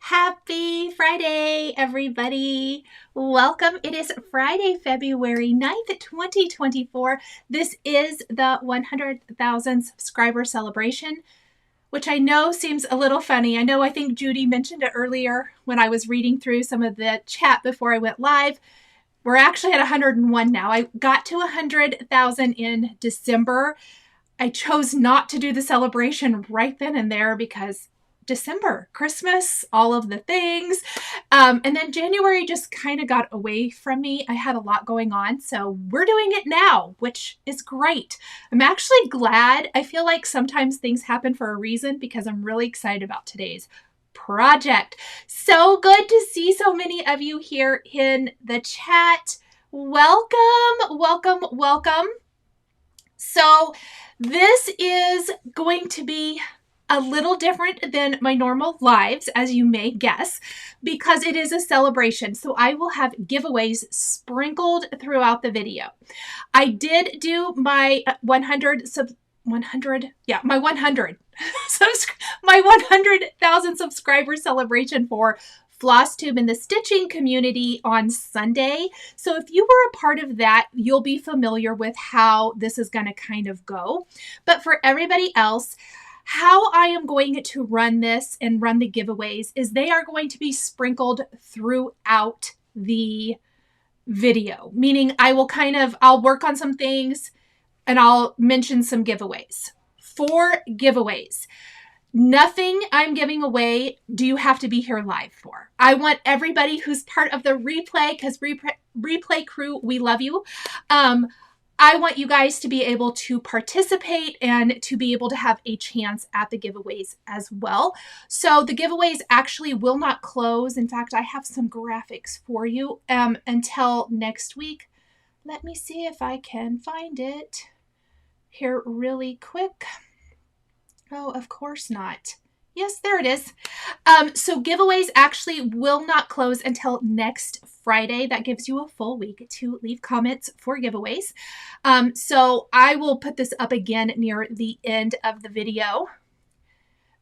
Happy Friday, everybody. Welcome. It is Friday, February 9th, 2024. This is the 100,000 subscriber celebration, which I know seems a little funny. I think Judy mentioned it earlier when I was reading through some of the chat before I went live. We're actually at 101 now. I got to 100,000 in December. I chose not to do the celebration right then and there because December, Christmas, all of the things. And then January just kind of got away from me. I had a lot going on, so we're doing it now, which is great. I'm actually glad. I feel like sometimes things happen for a reason because I'm really excited about today's project. So good to see so many of you here in the chat. Welcome, welcome, welcome. So this is going to be a little different than my normal lives, as you may guess, because it is a celebration. So I will have giveaways sprinkled throughout the video. I did do my 100,000 subscriber celebration for FlossTube and the stitching community on Sunday. So if you were a part of that, you'll be familiar with how this is going to kind of go. But for everybody else, how I am going to run this and run the giveaways is they are going to be sprinkled throughout the video, meaning I'll work on some things and I'll mention some giveaways. For giveaways, nothing I'm giving away do you have to be here live for. I want everybody who's part of the replay, because replay crew, we love you. I want you guys to be able to participate and to be able to have a chance at the giveaways as well. So the giveaways actually will not close. In fact, I have some graphics for you until next week. Let me see if I can find it here really quick. Oh, of course not. Yes, there it is. So giveaways actually will not close until next Friday. That gives you a full week to leave comments for giveaways. So I will put this up again near the end of the video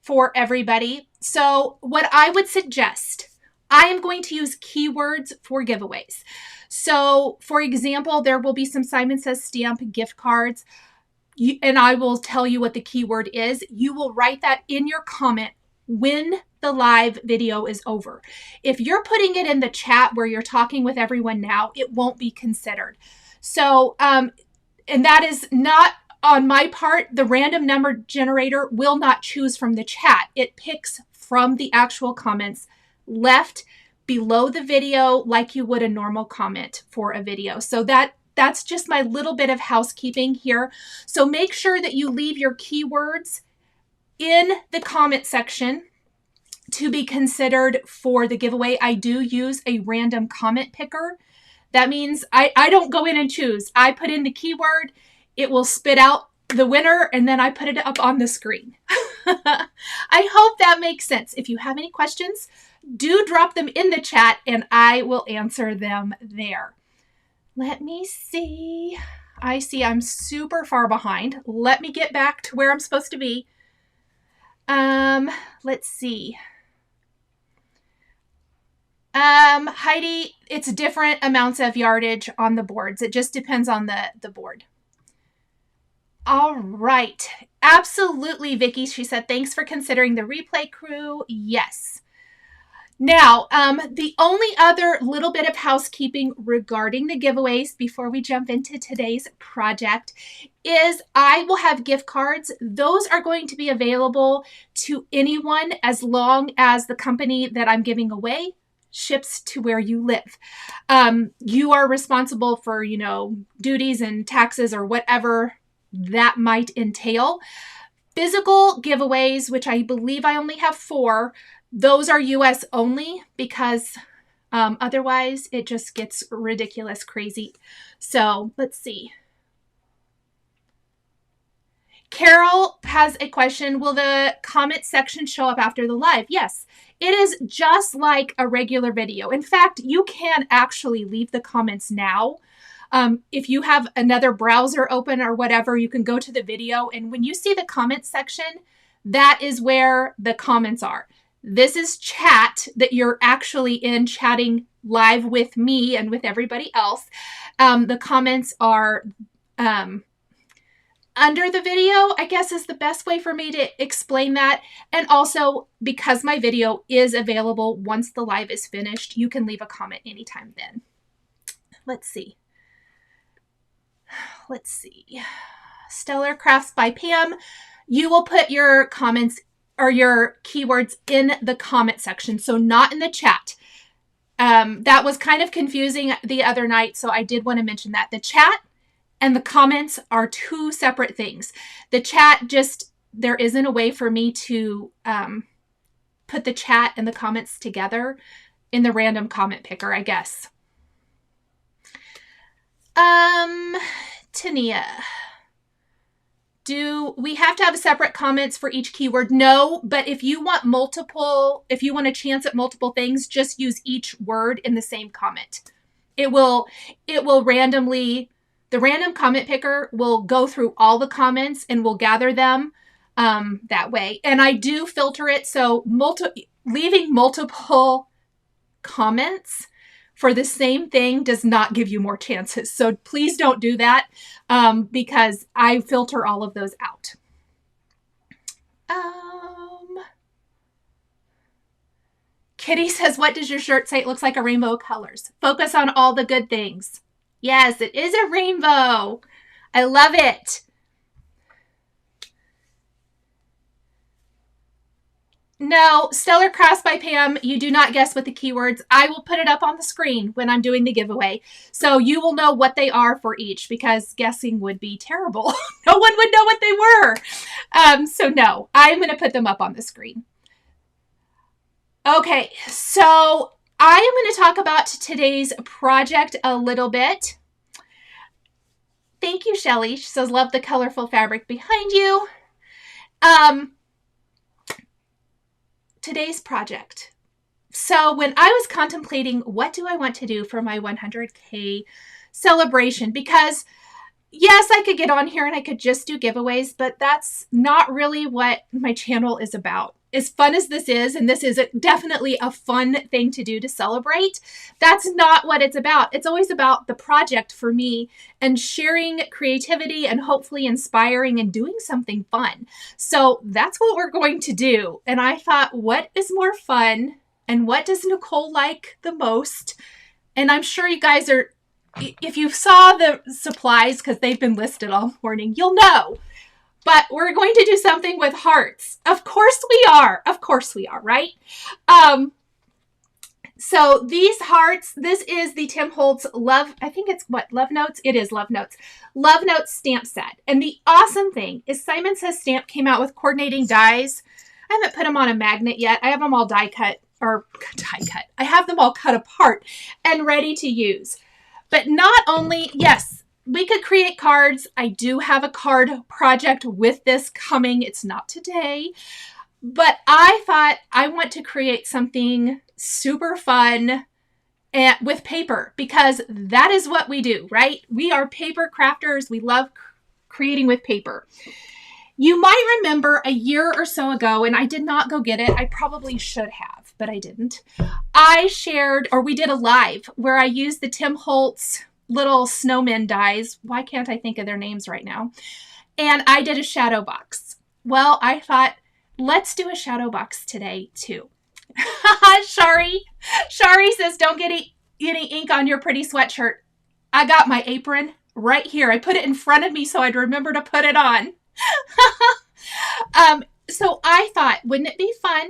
for everybody. So what I would suggest, I am going to use keywords for giveaways. So for example, there will be some Simon Says stamp gift cards. And I will tell you what the keyword is. You will write that in your comment when the live video is over. If you're putting it in the chat where you're talking with everyone now, it won't be considered. So, and that is not on my part. The random number generator will not choose from the chat. It picks from the actual comments left below the video like you would a normal comment for a video. So that's just my little bit of housekeeping here. So make sure that you leave your keywords in the comment section to be considered for the giveaway. I do use a random comment picker. That means I don't go in and choose. I put in the keyword, it will spit out the winner, and then I put it up on the screen. I hope that makes sense. If you have any questions, do drop them in the chat and I will answer them there. Let me see. I see I'm super far behind. Let me get back to where I'm supposed to be. Let's see. Heidi, it's different amounts of yardage on the boards. It just depends on the board. All right. Absolutely, Vicky. She said, thanks for considering the replay crew. Yes. Now, the only other little bit of housekeeping regarding the giveaways before we jump into today's project is I will have gift cards. Those are going to be available to anyone as long as the company that I'm giving away ships to where you live. You are responsible for, duties and taxes or whatever that might entail. Physical giveaways, which I believe I only have 4, those are US only because otherwise it just gets ridiculous crazy. So let's see. Carol has a question. Will the comment section show up after the live? Yes, it is just like a regular video. In fact, you can actually leave the comments now. If you have another browser open or whatever, you can go to the video. And when you see the comment section, that is where the comments are. This is chat that you're actually in, chatting live with me and with everybody else. The comments are under the video, I guess, is the best way for me to explain that. And also, because my video is available once the live is finished, you can leave a comment anytime then. Let's see. Stellar Crafts by Pam. You will put your comments or your keywords in the comment section, so not in the chat. That was kind of confusing the other night, so I did want to mention that. The chat and the comments are two separate things. The chat, just, there isn't a way for me to put the chat and the comments together in the random comment picker, I guess. Neenah, do we have to have separate comments for each keyword? No, but if you want a chance at multiple things, just use each word in the same comment. It will randomly, the random comment picker will go through all the comments and will gather them that way. And I do filter it, so leaving multiple comments for the same thing does not give you more chances. So please don't do that because I filter all of those out. Kitty says, what does your shirt say? It looks like a rainbow of colors. Focus on all the good things. Yes, it is a rainbow. I love it. No, Stellar Crafts by Pam, you do not guess with the keywords. I will put it up on the screen when I'm doing the giveaway. So you will know what they are for each, because guessing would be terrible. No one would know what they were. So no, I'm going to put them up on the screen. Okay, so I am going to talk about today's project a little bit. Thank you, Shelly. She says, love the colorful fabric behind you. Today's project. So when I was contemplating what do I want to do for my 100K celebration, because yes, I could get on here and I could just do giveaways, but that's not really what my channel is about. As fun as this is, and this is definitely a fun thing to do to celebrate, that's not what it's about. It's always about the project for me and sharing creativity and hopefully inspiring and doing something fun. So that's what we're going to do. And I thought, what is more fun and what does Nichol like the most? And I'm sure you guys are, if you saw the supplies, because they've been listed all morning, you'll know. But we're going to do something with hearts. Of course we are. Of course we are, right? So these hearts, this is the Tim Holtz Love, I think it's what, Love Notes? It is Love Notes. Love Notes stamp set. And the awesome thing is Simon Says Stamp came out with coordinating dies. I haven't put them on a magnet yet. I have them all die cut. I have them all cut apart and ready to use. But not only, yes, we could create cards. I do have a card project with this coming. It's not today, but I thought I want to create something super fun with paper, because that is what we do, right? We are paper crafters. We love creating with paper. You might remember a year or so ago, and I did not go get it. I probably should have, but I didn't. I shared, or we did a live where I used the Tim Holtz little snowmen dies. Why can't I think of their names right now? And I did a shadow box. Well, I thought, let's do a shadow box today too. Shari says, don't get any ink on your pretty sweatshirt. I got my apron right here. I put it in front of me so I'd remember to put it on. So I thought, wouldn't it be fun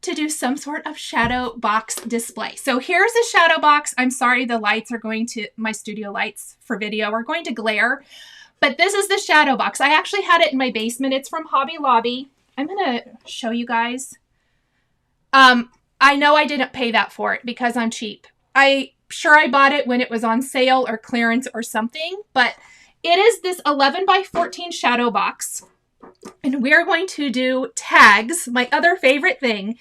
to do some sort of shadow box display? So here's a shadow box. I'm sorry, the lights are going to, my studio lights for video are going to glare, but this is the shadow box. I actually had it in my basement. It's from Hobby Lobby. I'm going to show you guys. I know I didn't pay that for it because I'm cheap. I bought it when it was on sale or clearance or something, but it is this 11 by 14 shadow box. And we're going to do tags, my other favorite thing.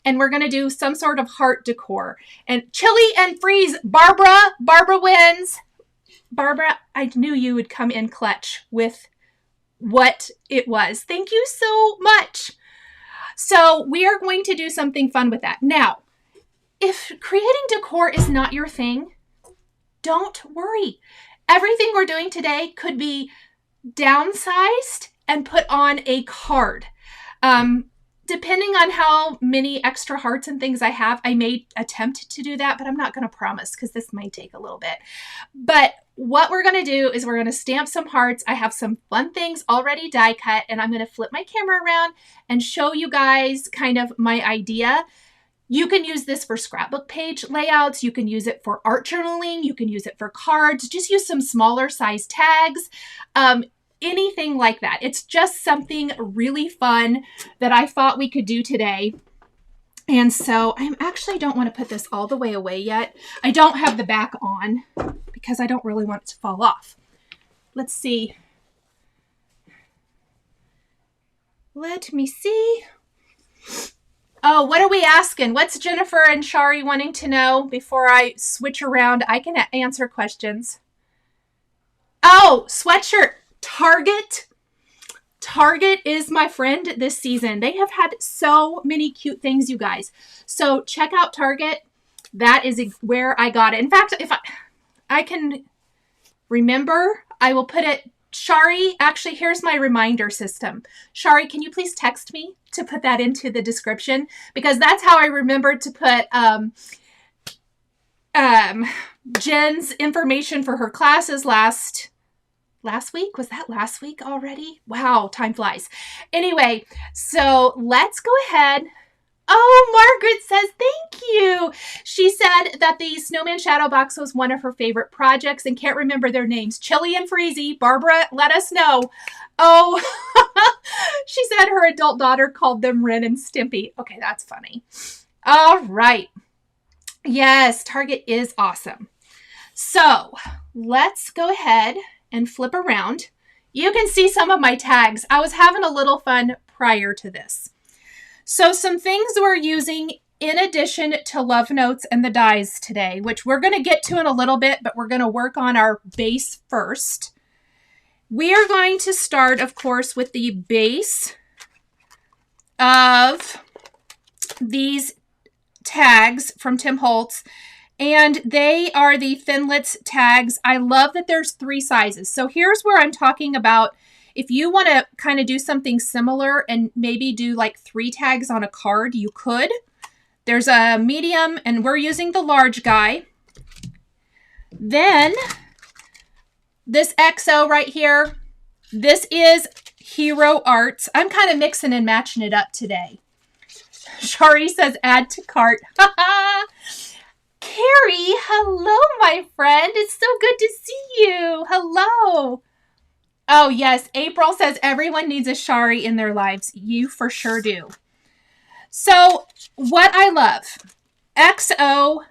And we're going to do some sort of heart decor. And Chili and Freeze, Barbara wins. Barbara, I knew you would come in clutch with what it was. Thank you so much. So we are going to do something fun with that. Now, if creating decor is not your thing, don't worry. Everything we're doing today could be downsized and put on a card. Depending on how many extra hearts and things I have, I may attempt to do that, but I'm not going to promise because this might take a little bit. But what we're going to do is we're going to stamp some hearts. I have some fun things already die cut, and I'm going to flip my camera around and show you guys kind of my idea. You can use this for scrapbook page layouts. You can use it for art journaling. You can use it for cards. Just use some smaller size tags. Anything like that. It's just something really fun that I thought we could do today. And so I actually don't want to put this all the way away yet. I don't have the back on because I don't really want it to fall off. Let's see. Let me see. Oh, what are we asking? What's Jennifer and Shari wanting to know before I switch around? I can answer questions. Oh, sweatshirt. Target is my friend this season. They have had so many cute things, you guys. So check out Target. That is where I got it. In fact, if I can remember, I will put it. Shari, actually, here's my reminder system. Shari, can you please text me to put that into the description? Because that's how I remembered to put Jen's information for her classes last week. Was that last week already? Wow, time flies. Anyway, so let's go ahead. Oh, Margaret says thank you. She said that the Snowman Shadow Box was one of her favorite projects and can't remember their names. Chili and Freezy. Barbara, let us know. Oh, she said her adult daughter called them Ren and Stimpy. Okay, that's funny. All right. Yes, Target is awesome. So let's go ahead and flip around. You can see some of my tags. I was having a little fun prior to this. So some things we're using in addition to love notes and the dies today, which we're going to get to in a little bit, but we're going to work on our base first. We are going to start, of course, with the base of these tags from Tim Holtz. And they are the Thinlits tags. I love that there's 3 sizes. So here's where I'm talking about if you want to kind of do something similar and maybe do like 3 tags on a card, you could. There's a medium, and we're using the large guy. Then this XO right here, this is Hero Arts. I'm kind of mixing and matching it up today. Shari says add to cart. Carrie, hello, my friend. It's so good to see you. Hello. Oh, yes. April says everyone needs a Shari in their lives. You for sure do. So what I love, XO,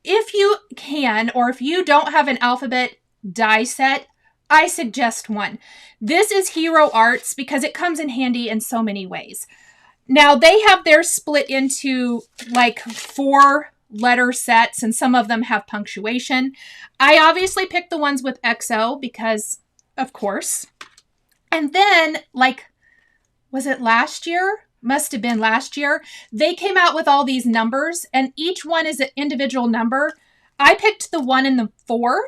if you can, or if you don't have an alphabet die set, I suggest one. This is Hero Arts because it comes in handy in so many ways. Now, they have theirs split into like 4 letter sets, and some of them have punctuation. I obviously picked the ones with XO because, of course. And then, like, was it last year? Must have been last year. They came out with all these numbers, and each one is an individual number. I picked the 1 and the 4,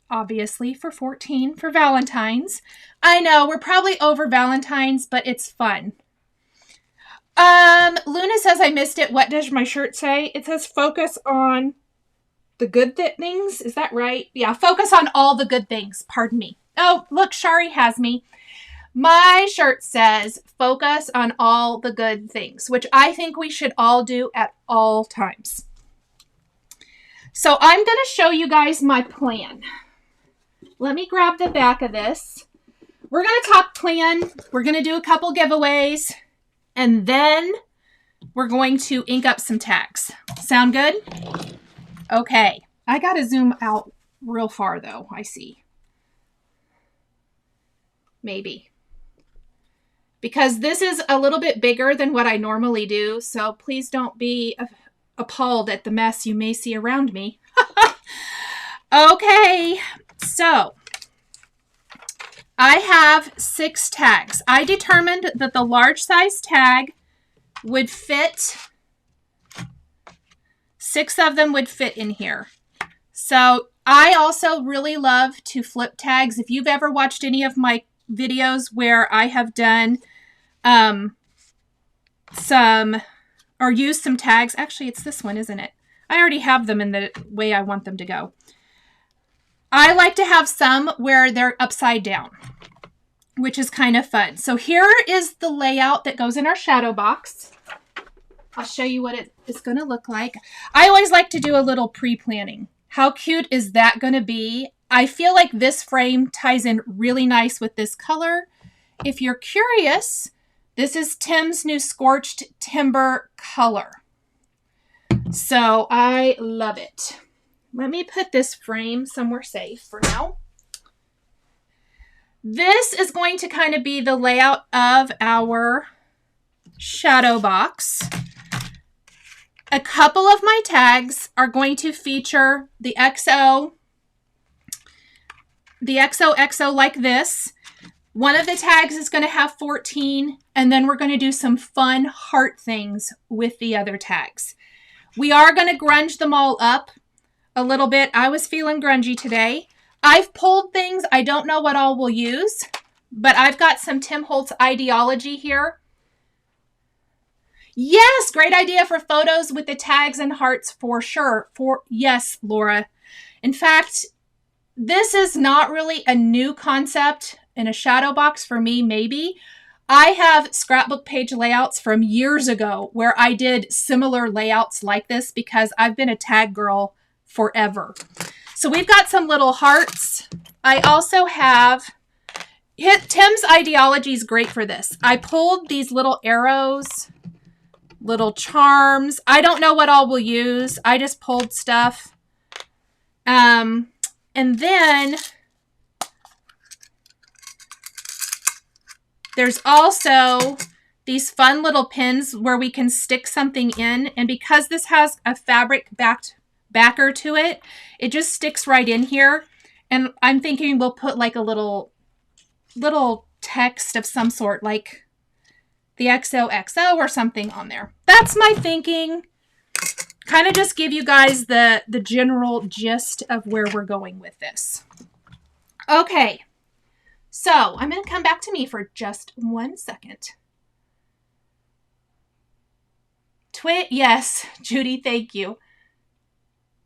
obviously, for 14 for Valentine's. I know, we're probably over Valentine's, but it's fun. Luna says I missed it. What does my shirt say? It says focus on the good things. Is that right? Yeah, focus on all the good things. Pardon me. Oh, look, Shari has me. My shirt says focus on all the good things, which I think we should all do at all times. So I'm going to show you guys my plan. Let me grab the back of this. We're going to talk plan. We're going to do a couple giveaways. And then we're going to ink up some tags. Sound good? Okay. I got to zoom out real far, though. I see. Maybe. Because this is a little bit bigger than what I normally do. So please don't be appalled at the mess you may see around me. Okay. So I have 6 tags. I determined that the large size tag would fit, 6 of them would fit in here. So I also really love to flip tags. If you've ever watched any of my videos where I have done used some tags. Actually, it's this one, isn't it? I already have them in the way I want them to go. I like to have some where they're upside down, which is kind of fun. So here is the layout that goes in our shadow box. I'll show you what it is going to look like. I always like to do a little pre-planning. How cute is that going to be? I feel like this frame ties in really nice with this color. If you're curious, this is Tim's new Scorched Timber color. So I love it. Let me put this frame somewhere safe for now. This is going to kind of be the layout of our shadow box. A couple of my tags are going to feature the XOXO like this. One of the tags is going to have 14, and then we're going to do some fun heart things with the other tags. We are going to grunge them all up a little bit. I was feeling grungy today. I've pulled things. I don't know what all we'll use, but I've got some Tim Holtz ideology here. Yes, great idea for photos with the tags and hearts for sure. Yes, Laura. In fact, this is not really a new concept in a shadow box for me, maybe. I have scrapbook page layouts from years ago where I did similar layouts like this because I've been a tag girl forever. So we've got some little hearts. I also have, Tim's ideology is great for this. I pulled these little arrows, little charms. I don't know what all we'll use. I just pulled stuff. And then there's also these fun little pins where we can stick something in. And because this has a fabric backer to it, it just sticks right in here. And I'm thinking we'll put like a little text of some sort, like the XOXO or something on there. That's my thinking. Kind of just give you guys the general gist of where we're going with this. Okay. So I'm going to come back to me for just 1 second. Yes, Judy, thank you.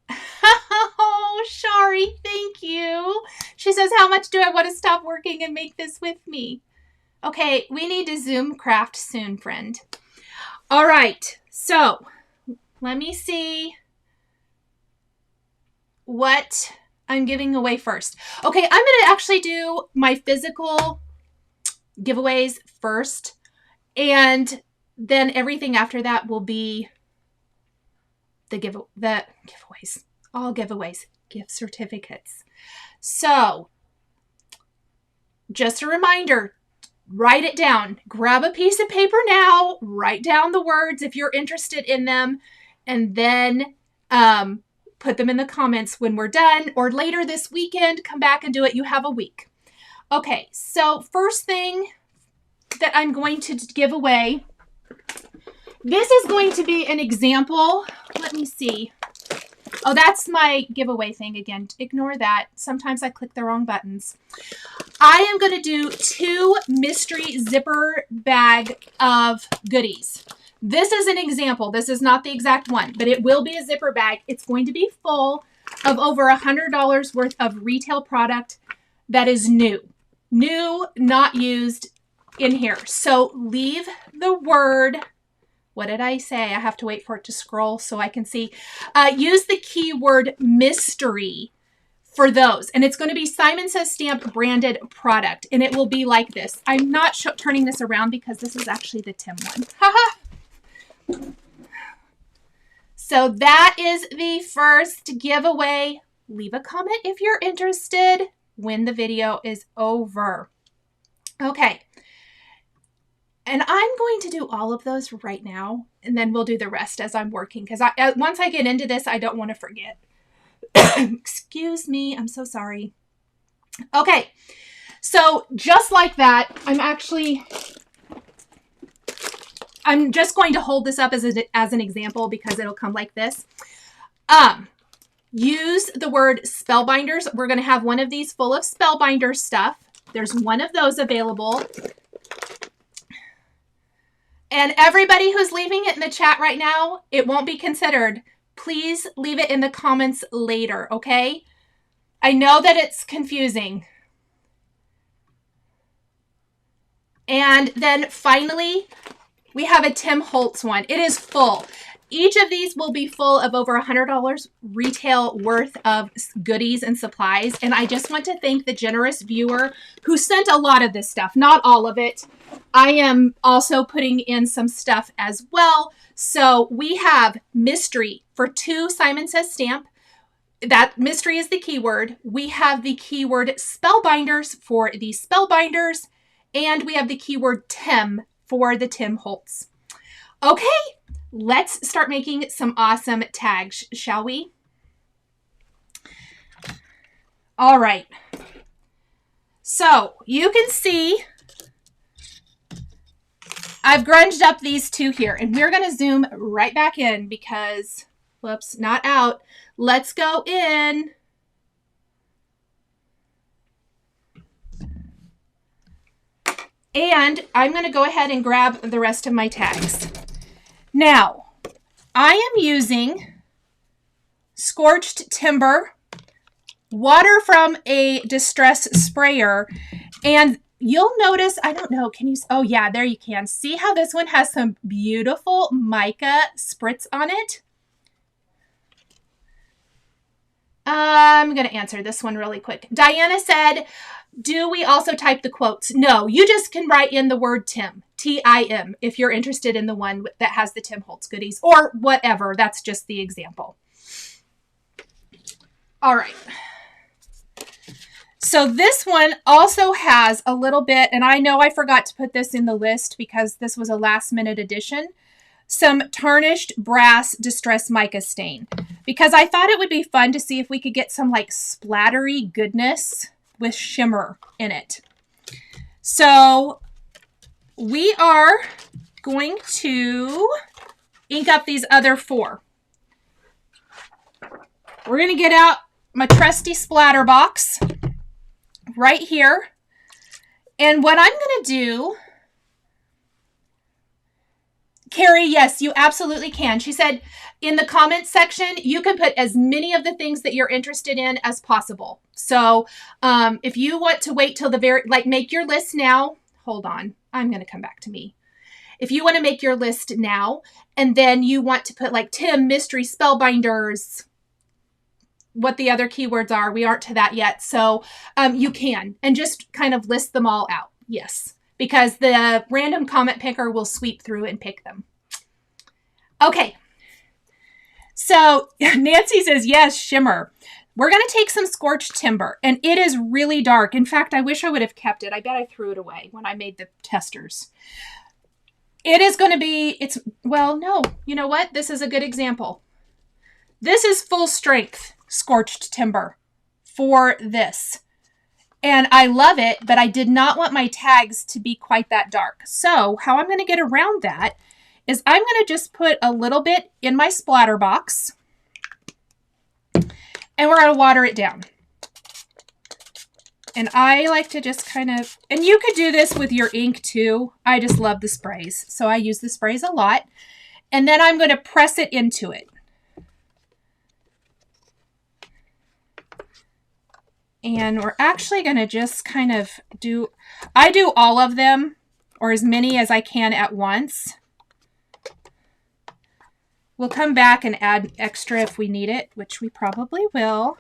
Oh, Shari, thank you. She says, how much do I want to stop working and make this with me? Okay, we need to Zoom craft soon, friend. All right, so let me see what I'm giving away first. Okay, I'm going to actually do my physical giveaways first, and then everything after that will be the giveaways. All giveaways, gift certificates. So, just a reminder, write it down. Grab a piece of paper now, write down the words if you're interested in them, and then put them in the comments when we're done, or later this weekend, come back and do it. You have a week. Okay, so first thing that I'm going to give away, this is going to be an example. Let me see. Oh, that's my giveaway thing again. Ignore that. Sometimes I click the wrong buttons. I am going to do 2 mystery zipper bag of goodies. This is an example. This is not the exact one, but it will be a zipper bag. It's going to be full of over $100 worth of retail product that is new. New, not used in here. So leave the word, what did I say? I have to wait for it to scroll so I can see. Use the keyword mystery for those. And it's going to be Simon Says Stamp branded product. And it will be like this. I'm not turning this around because this is actually the Tim one. Haha. So that is the first giveaway. Leave a comment if you're interested when the video is over. Okay. And I'm going to do all of those right now, and then we'll do the rest as I'm working, because once I get into this, I don't want to forget. Excuse me. I'm so sorry. Okay. So just like that, I'm actually I'm just going to hold this up as an example because it'll come like this. Use the word spellbinders. We're going to have one of these full of spellbinder stuff. There's one of those available. And everybody who's leaving it in the chat right now, it won't be considered. Please leave it in the comments later, okay? I know that it's confusing. And then finally, we have a Tim Holtz one. It is full. Each of these will be full of over $100 retail worth of goodies and supplies. And I just want to thank the generous viewer who sent a lot of this stuff, not all of it. I am also putting in some stuff as well. So we have mystery for 2 Simon Says stamp. That mystery is the keyword. We have the keyword spellbinders for the spellbinders. And we have the keyword Tim for the Tim Holtz. Okay, let's start making some awesome tags, shall we? All right. So you can see I've grunged up these 2 here, and we're going to zoom right back in because, whoops, not out. Let's go in. And I'm going to go ahead and grab the rest of my tags. Now, I am using Scorched Timber, water from a distress sprayer, and you'll notice, I don't know, can you, oh yeah, there you can. See how this one has some beautiful mica spritz on it? I'm going to answer this one really quick. Diana said, do we also type the quotes? No, you just can write in the word Tim, T-I-M, if you're interested in the one that has the Tim Holtz goodies or whatever. That's just the example. All right. So this one also has a little bit, and I know I forgot to put this in the list because this was a last minute addition, some tarnished brass distress mica stain, because I thought it would be fun to see if we could get some like splattery goodness with shimmer in it. So we are going to ink up these other 4. We're going to get out my trusty splatter box right here. And what I'm going to do, Carrie, yes, you absolutely can. She said in the comments section, you can put as many of the things that you're interested in as possible. So if you want to wait till the very, like make your list now, hold on, I'm going to come back to me. If you want to make your list now, and then you want to put like Tim, mystery, spellbinders, what the other keywords are, we aren't to that yet. So you can, and just kind of list them all out. Yes, because the random comment picker will sweep through and pick them. Okay. So Nancy says, yes, shimmer. We're going to take some Scorched Timber, and it is really dark. In fact, I wish I would have kept it. I bet I threw it away when I made the testers. It is going to be, well, no, you know what? This is a good example. This is full strength Scorched Timber for this. And I love it, but I did not want my tags to be quite that dark. So how I'm going to get around that is I'm going to just put a little bit in my splatter box, and we're going to water it down. And I like to just kind of, and you could do this with your ink too. I just love the sprays. So I use the sprays a lot. And then I'm going to press it into it. And we're actually going to just kind of do, I do all of them, or as many as I can at once. We'll come back and add extra if we need it, which we probably will.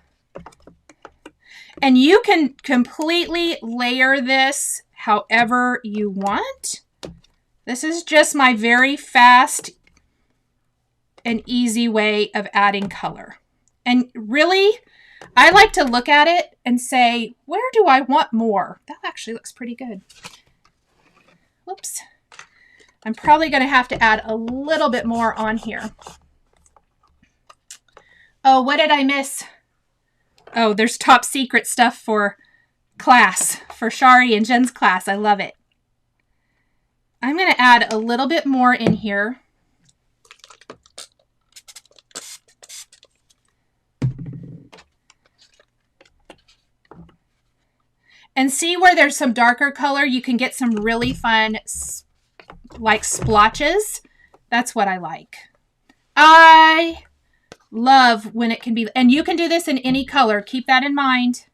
And you can completely layer this however you want. This is just my very fast and easy way of adding color. And really, I like to look at it and say, where do I want more? That actually looks pretty good. Whoops. I'm probably going to have to add a little bit more on here. Oh, what did I miss? Oh, there's top secret stuff for class, for Shari and Jen's class. I love it. I'm going to add a little bit more in here. And see where there's some darker color, you can get some really fun, like, splotches. That's what I like. I love when it can be, and you can do this in any color. Keep that in mind.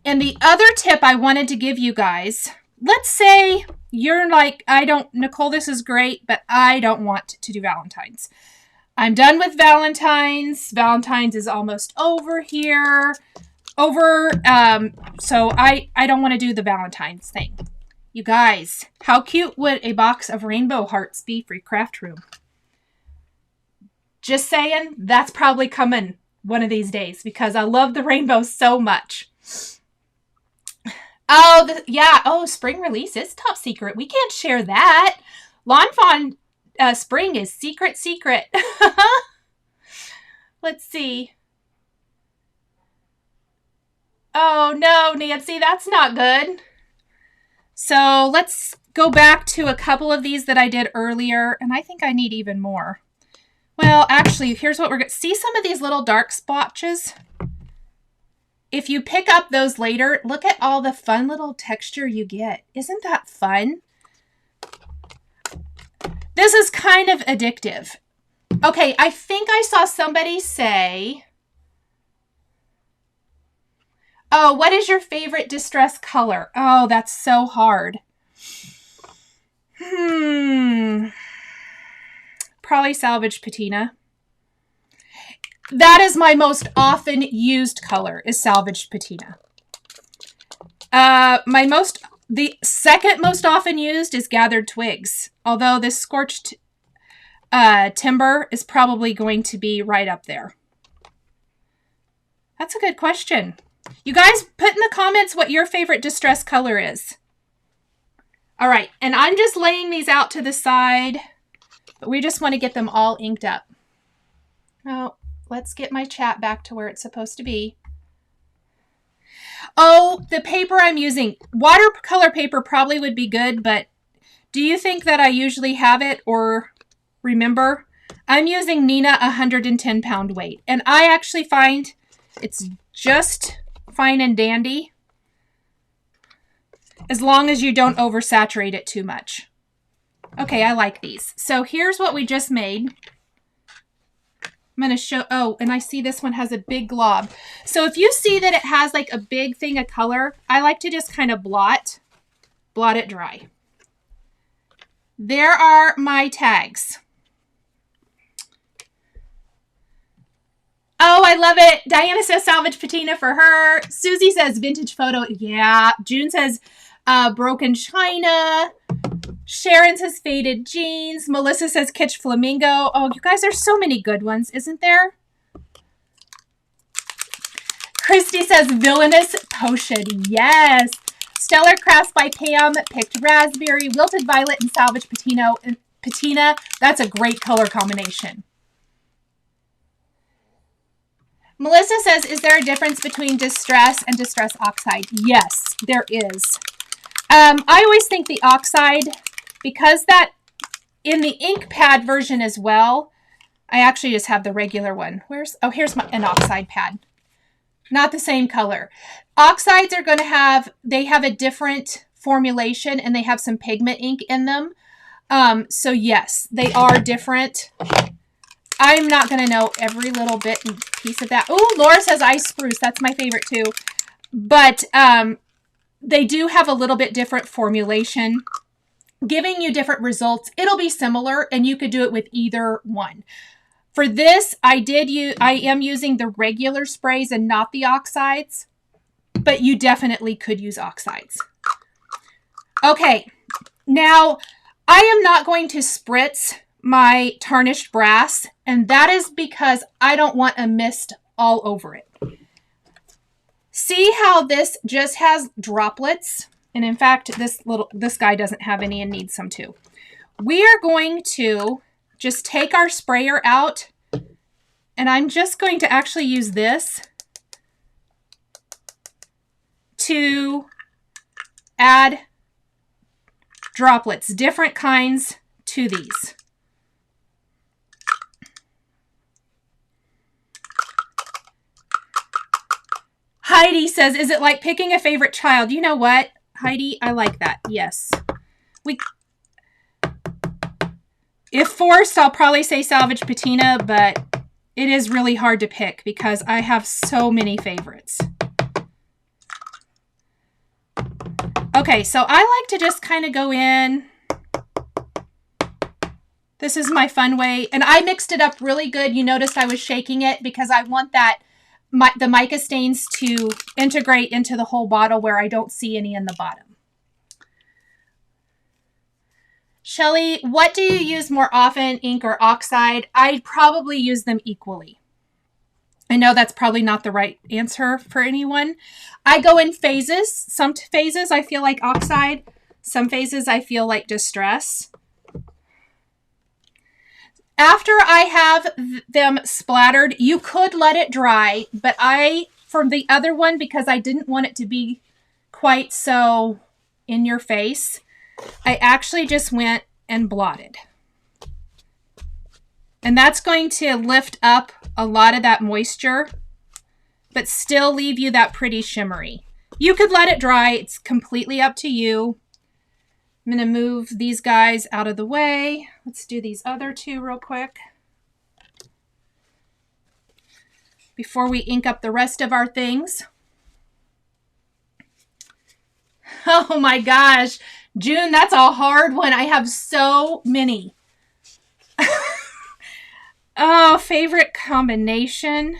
And the other tip I wanted to give you guys, let's say you're like, Nichol, this is great, but I don't want to do Valentine's. I'm done with Valentine's. Valentine's is almost over here. So I don't want to do the Valentine's thing. You guys, how cute would a box of rainbow hearts be for your craft room? Just saying, that's probably coming one of these days because I love the rainbow so much. Oh, yeah. Oh, spring release is top secret. We can't share that. Lawn Fawn spring is secret. Let's see. Oh, no, Nancy, that's not good. So let's go back to a couple of these that I did earlier, and I think I need even more. Well, actually, here's what we're going to see. Some of these little dark splotches. If you pick up those later, look at all the fun little texture you get. Isn't that fun? This is kind of addictive. Okay, I think I saw somebody say... Oh, what is your favorite distress color? Oh, that's so hard. Probably salvage patina. That is my most often used color, is salvaged patina. The second most often used is gathered twigs. Although this scorched timber is probably going to be right up there. That's a good question. You guys, put in the comments what your favorite distress color is. All right, and I'm just laying these out to the side, but we just want to get them all inked up. Oh, let's get my chat back to where it's supposed to be. Oh, the paper I'm using, watercolor paper probably would be good, but do you think that I usually have it or remember? I'm using Neenah 110 pound weight, and I actually find it's just fine and dandy as long as you don't oversaturate it too much. Okay, I like these. So here's what we just made. I'm going to show, oh, and I see this one has a big glob. So if you see that it has like a big thing of color, I like to just kind of blot it dry. There are my tags. Oh, I love it. Diana says salvage patina for her. Susie says vintage photo. Yeah. June says broken china. Sharon says faded jeans. Melissa says kitsch flamingo. Oh, you guys, there's so many good ones, isn't there? Christy says villainous potion. Yes. Stellar Crafts by Pam picked raspberry, wilted violet, and salvage patina. That's a great color combination. Melissa says, is there a difference between distress and distress oxide? Yes, there is. I always think the oxide, because that in the ink pad version as well, I actually just have the regular one. Here's an oxide pad. Not the same color. Oxides are going to have, they have a different formulation and they have some pigment ink in them. So yes, they are different. I'm not going to know every little bit and piece of that. Oh, Laura says ice spruce. That's my favorite too. But they do have a little bit different formulation, giving you different results. It'll be similar, and you could do it with either one. For this, I am using the regular sprays and not the oxides, but you definitely could use oxides. Okay, now I am not going to spritz my tarnished brass, and that is because I don't want a mist all over it. See how this just has droplets? And in fact, this guy doesn't have any and needs some too. We are going to just take our sprayer out, and I'm just going to actually use this to add droplets, different kinds to these. Heidi says, is it like picking a favorite child? You know what, Heidi? I like that. Yes. If forced, I'll probably say Salvage Patina, but it is really hard to pick because I have so many favorites. Okay, so I like to just kind of go in. This is my fun way. And I mixed it up really good. You noticed I was shaking it because I want that the mica stains to integrate into the whole bottle where I don't see any in the bottom. Shelly, what do you use more often, ink or oxide? I'd probably use them equally. I know that's probably not the right answer for anyone. I go in phases. Some phases I feel like oxide. Some phases I feel like distress. After I have them splattered, you could let it dry, but from the other one, because I didn't want it to be quite so in your face, I actually just went and blotted. And that's going to lift up a lot of that moisture, but still leave you that pretty shimmery. You could let it dry. It's completely up to you. I'm going to move these guys out of the way. Let's do these other two real quick before we ink up the rest of our things. Oh my gosh, June, that's a hard one. I have so many. Oh, favorite combination.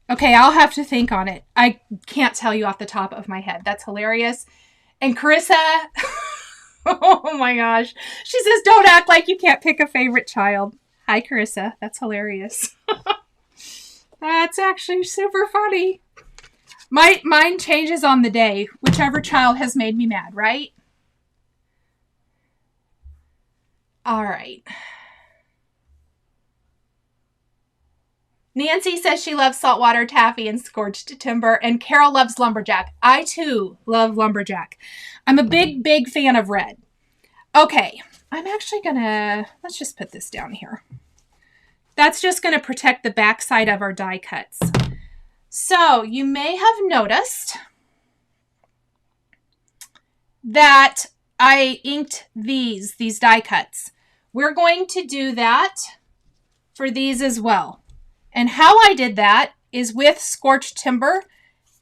Okay, I'll have to think on it. I can't tell you off the top of my head. That's hilarious. And Carissa, oh my gosh. She says, don't act like you can't pick a favorite child. Hi, Carissa. That's hilarious. That's actually super funny. Mine changes on the day. Whichever child has made me mad, right? All right. Nancy says she loves saltwater taffy and scorched timber, and Carol loves lumberjack. I too love lumberjack. I'm a big, big fan of red. Okay, I'm actually gonna, let's just put this down here. That's just gonna protect the back side of our die cuts. So you may have noticed that I inked these die cuts. We're going to do that for these as well. And how I did that is with Scorched Timber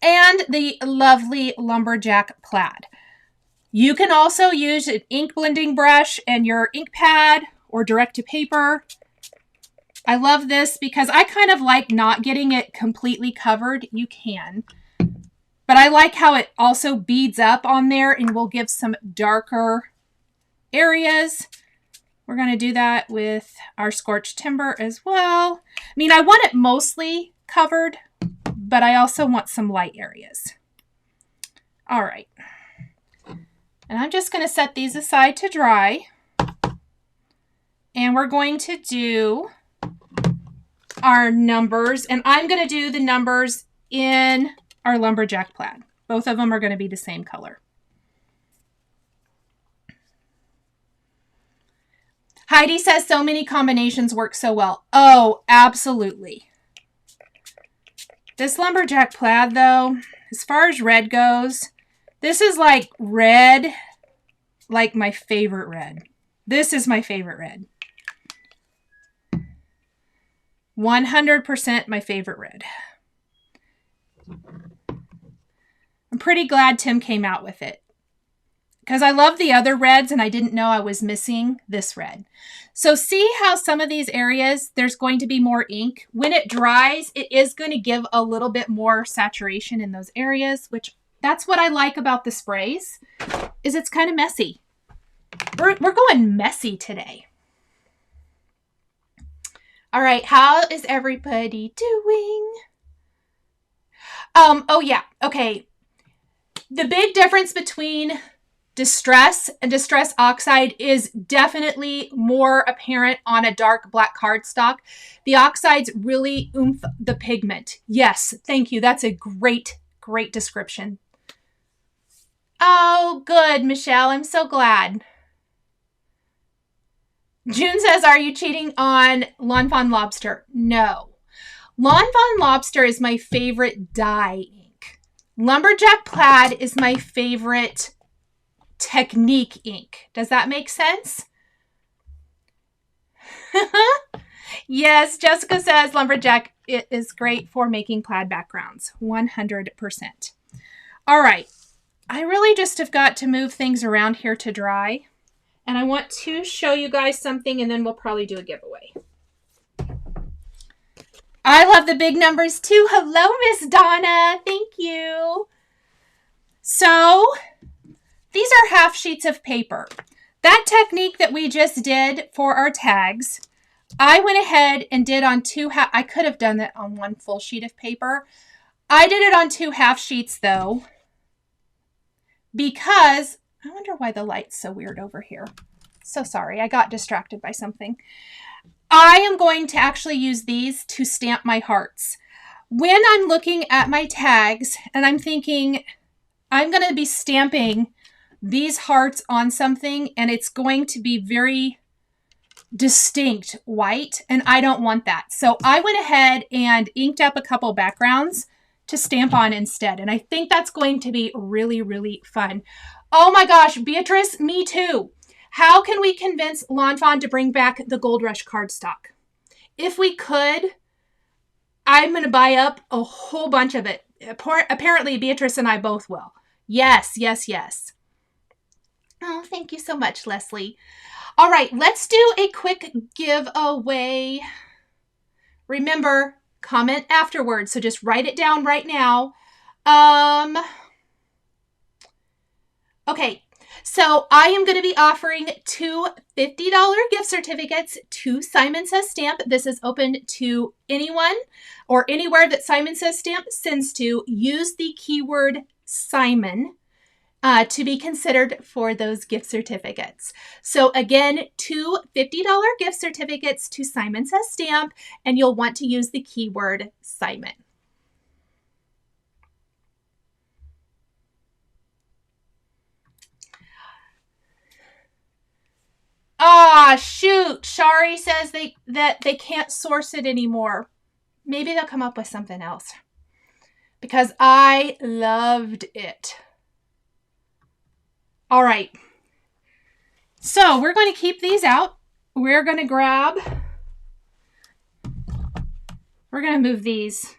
and the lovely Lumberjack Plaid. You can also use an ink blending brush and your ink pad or direct to paper. I love this because I kind of like not getting it completely covered. You can. But I like how it also beads up on there and will give some darker areas. We're going to do that with our Scorched Timber as well. I mean, I want it mostly covered, but I also want some light areas. All right. And I'm just going to set these aside to dry. And we're going to do our numbers. And I'm going to do the numbers in our Lumberjack Plaid. Both of them are going to be the same color. Heidi says so many combinations work so well. Oh, absolutely. This Lumberjack Plaid, though, as far as red goes, this is like red, like my favorite red. This is my favorite red. 100% my favorite red. I'm pretty glad Tim came out with it, because I love the other reds and I didn't know I was missing this red. So see how some of these areas, there's going to be more ink. When it dries, it is going to give a little bit more saturation in those areas, which that's what I like about the sprays, is it's kind of messy. We're going messy today. All right, how is everybody doing? Oh yeah, okay. The big difference between Distress and Distress Oxide is definitely more apparent on a dark black cardstock. The Oxides really oomph the pigment. Yes, thank you. That's a great, great description. Oh, good, Michelle. I'm so glad. June says, are you cheating on Lawn Fawn Lobster? No. Lawn Fawn Lobster is my favorite dye ink. Lumberjack Plaid is my favorite technique ink. Does that make sense? Yes, Jessica says Lumberjack is great for making plaid backgrounds. 100%. All right. I really just have got to move things around here to dry. And I want to show you guys something, and then we'll probably do a giveaway. I love the big numbers too. Hello, Miss Donna. Thank you. So these are half sheets of paper. That technique that we just did for our tags, I went ahead and did on I could have done that on one full sheet of paper. I did it on 2 half sheets though, because I wonder why the light's so weird over here. So sorry, I got distracted by something. I am going to actually use these to stamp my hearts. When I'm looking at my tags and I'm thinking, I'm going to be stamping these hearts on something and it's going to be very distinct white, and I don't want that. So I went ahead and inked up a couple backgrounds to stamp on instead. And I think that's going to be really, really fun. Oh my gosh, Beatrice, me too. How can we convince Lawn Fawn to bring back the Gold Rush cardstock? If we could, I'm going to buy up a whole bunch of it. Apparently, Beatrice and I both will. Yes, yes, yes. Oh, thank you so much, Leslie. All right, let's do a quick giveaway. Remember, comment afterwards, so just write it down right now. Okay, so I am going to be offering 2 $50 gift certificates to Simon Says Stamp. This is open to anyone or anywhere that Simon Says Stamp sends to. Use the keyword Simon to be considered for those gift certificates. So again, 2 $50 gift certificates to Simon Says Stamp, and you'll want to use the keyword Simon. Ah, shoot. Shari says that they can't source it anymore. Maybe they'll come up with something else, because I loved it. All right. So we're going to keep these out. We're going to move these.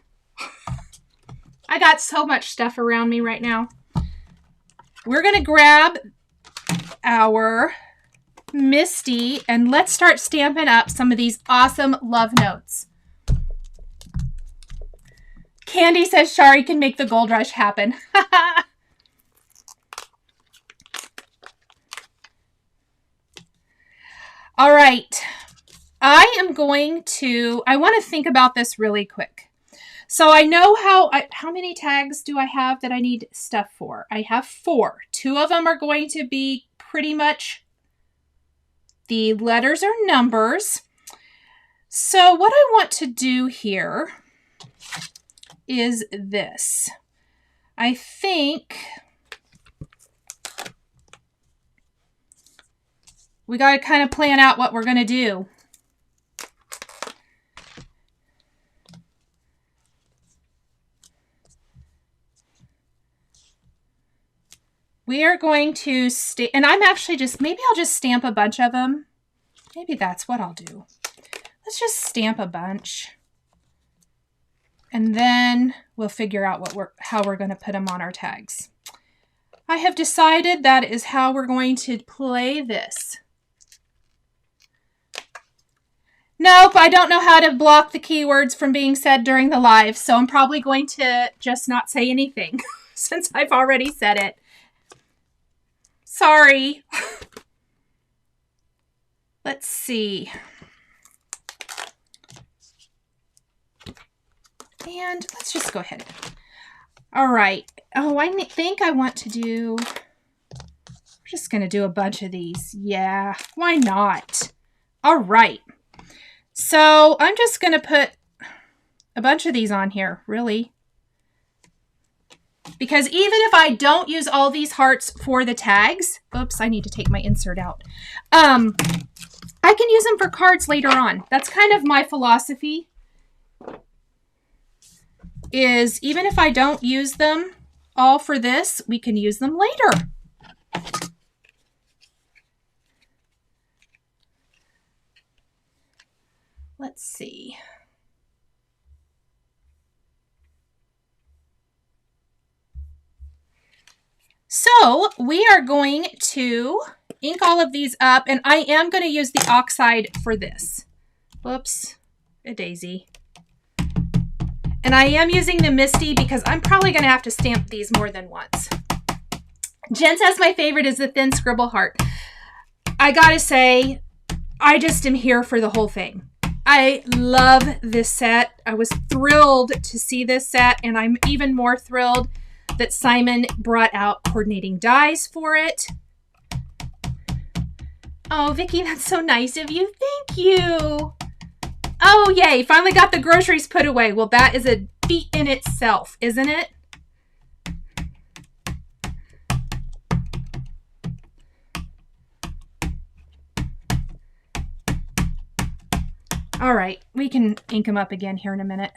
I got so much stuff around me right now. We're going to grab our Misty and let's start stamping up some of these awesome love notes. Candy says Shari can make the Gold Rush happen. All right. I want to think about this really quick. So I know how many tags do I have that I need stuff for? I have 4. 2 of them are going to be pretty much the letters or numbers. So what I want to do here is this. I think we got to kind of plan out what we're going to do. We are going to and I'm actually maybe I'll just stamp a bunch of them. Maybe that's what I'll do. Let's just stamp a bunch. And then we'll figure out how we're going to put them on our tags. I have decided that is how we're going to play this. Nope, I don't know how to block the keywords from being said during the live, so I'm probably going to just not say anything since I've already said it. Sorry. Let's see. And let's just go ahead. All right. Oh, I think I want to do... We're just going to do a bunch of these. Yeah, why not? All right. So I'm just going to put a bunch of these on here, really. Because even if I don't use all these hearts for the tags, oops, I need to take my insert out. I can use them for cards later on. That's kind of my philosophy, is even if I don't use them all for this, we can use them later. Let's see. So we are going to ink all of these up, and I am going to use the Oxide for this. Whoops, a daisy. And I am using the Misty because I'm probably going to have to stamp these more than once. Jen says my favorite is the thin scribble heart. I gotta say, I just am here for the whole thing. I love this set. I was thrilled to see this set, and I'm even more thrilled that Simon brought out coordinating dies for it. Oh, Vicki, that's so nice of you. Thank you. Oh, yay. Finally got the groceries put away. Well, that is a feat in itself, isn't it? All right, we can ink them up again here in a minute.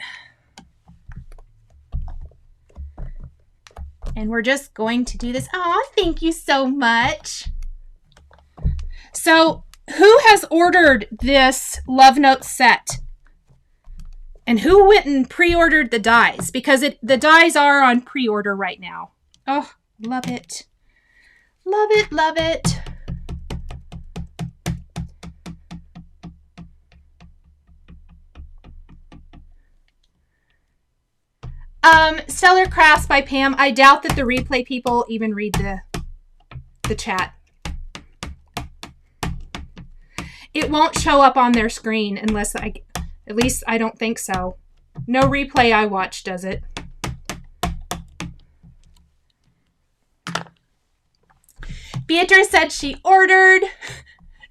And we're just going to do this. Oh, thank you so much. So, who has ordered this Love Note set? And who went and pre-ordered the dies? Because the dies are on pre-order right now. Oh, love it. Love it, love it. Stellar Crafts by Pam. I doubt that the replay people even read the chat. It won't show up on their screen unless at least I don't think so. No replay I watch does it. Beatrice said she ordered.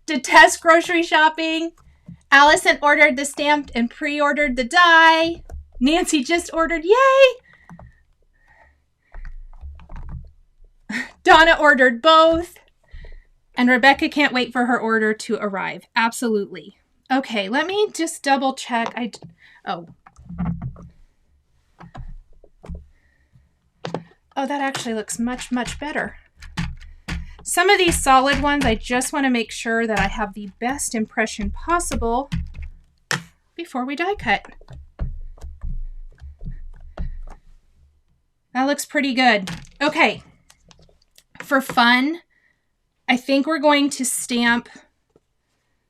Detest grocery shopping. Allison ordered the stamped and pre-ordered the die. Nancy just ordered. Yay! Donna ordered both. And Rebecca can't wait for her order to arrive. Absolutely. Okay, let me just double check. Oh, that actually looks much, much better. Some of these solid ones, I just want to make sure that I have the best impression possible before we die cut. That looks pretty good. Okay, for fun, I think we're going to stamp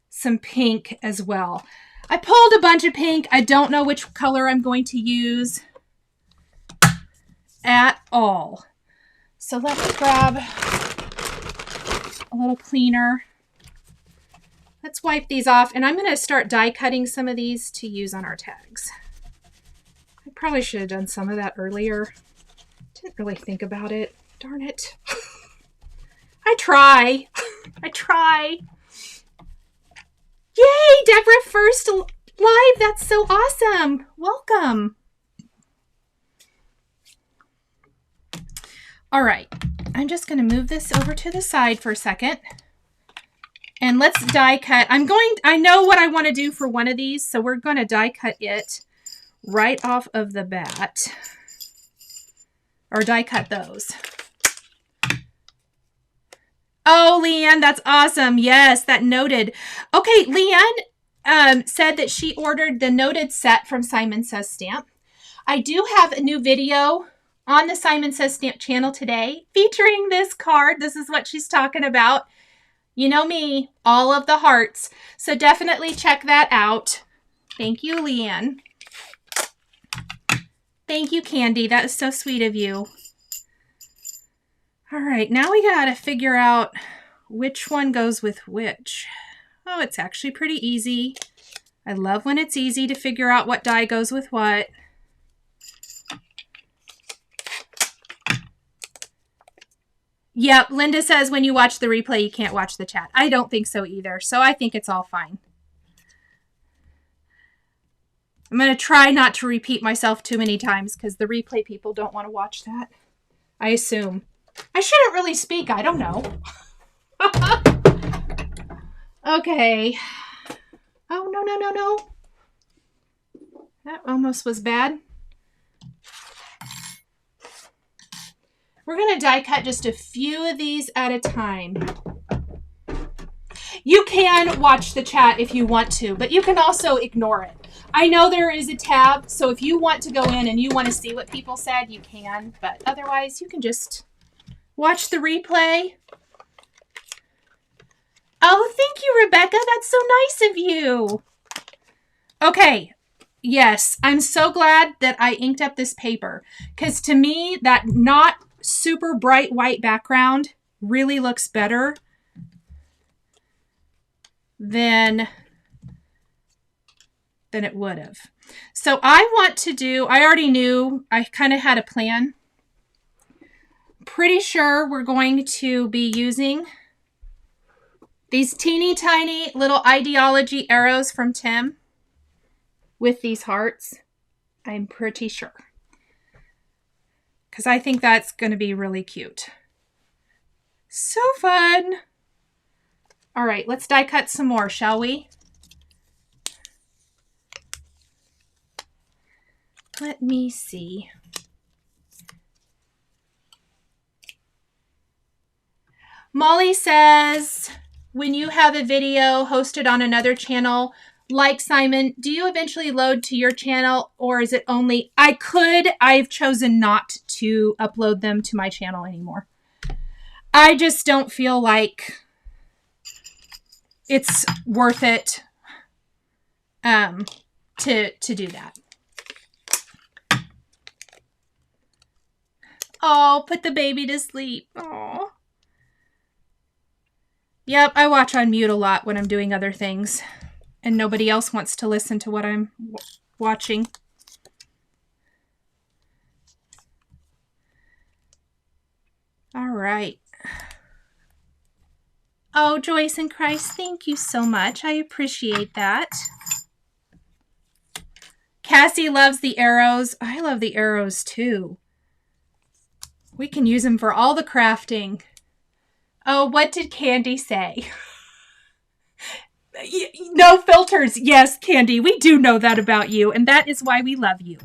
some pink as well. I pulled a bunch of pink. I don't know which color I'm going to use at all. So let's grab a little cleaner. Let's wipe these off, and I'm going to start die cutting some of these to use on our tags. I probably should have done some of that earlier. Didn't really think about it. Darn it. I try. I try. Yay, Deborah, first live. That's so awesome. Welcome. All right. I'm just going to move this over to the side for a second. And let's die cut. I know what I want to do for one of these, so we're going to die cut it right off of the bat. Or die cut those. Oh, Leanne, that's awesome. Yes, that noted. Okay, Leanne said that she ordered the noted set from Simon Says Stamp. I do have a new video on the Simon Says Stamp channel today featuring this card. This is what she's talking about. You know me, all of the hearts. So definitely check that out. Thank you, Leanne. Thank you, Candy. That is so sweet of you. All right, now we got to figure out which one goes with which. Oh, it's actually pretty easy. I love when it's easy to figure out what die goes with what. Yep, Linda says when you watch the replay, you can't watch the chat. I don't think so either, so I think it's all fine. I'm going to try not to repeat myself too many times because the replay people don't want to watch that. I assume. I shouldn't really speak. I don't know. Okay. Oh, no, no, no, no. That almost was bad. We're going to die cut just a few of these at a time. You can watch the chat if you want to, but you can also ignore it. I know there is a tab, so if you want to go in and you want to see what people said, you can. But otherwise, you can just watch the replay. Oh, thank you, Rebecca. That's so nice of you. Okay. Yes, I'm so glad that I inked up this paper. Because to me, that not super bright white background really looks better than it would have. So I want to do, I already knew, I kind of had a plan. Pretty sure we're going to be using these teeny tiny little ideology arrows from Tim with these hearts. I'm pretty sure. Because I think that's going to be really cute. So fun. All right, let's die cut some more, shall we? Let me see. Molly says, when you have a video hosted on another channel, like Simon, do you eventually load to your channel, or is it only... I could. I've chosen not to upload them to my channel anymore. I just don't feel like it's worth it to do that. Oh, put the baby to sleep. Oh. Yep, I watch on mute a lot when I'm doing other things. And nobody else wants to listen to what I'm watching. All right. Oh, Joyce and Christ, thank you so much. I appreciate that. Cassie loves the arrows. I love the arrows too. We can use them for all the crafting. Oh, what did Candy say? No filters. Yes, Candy, we do know that about you, and that is why we love you.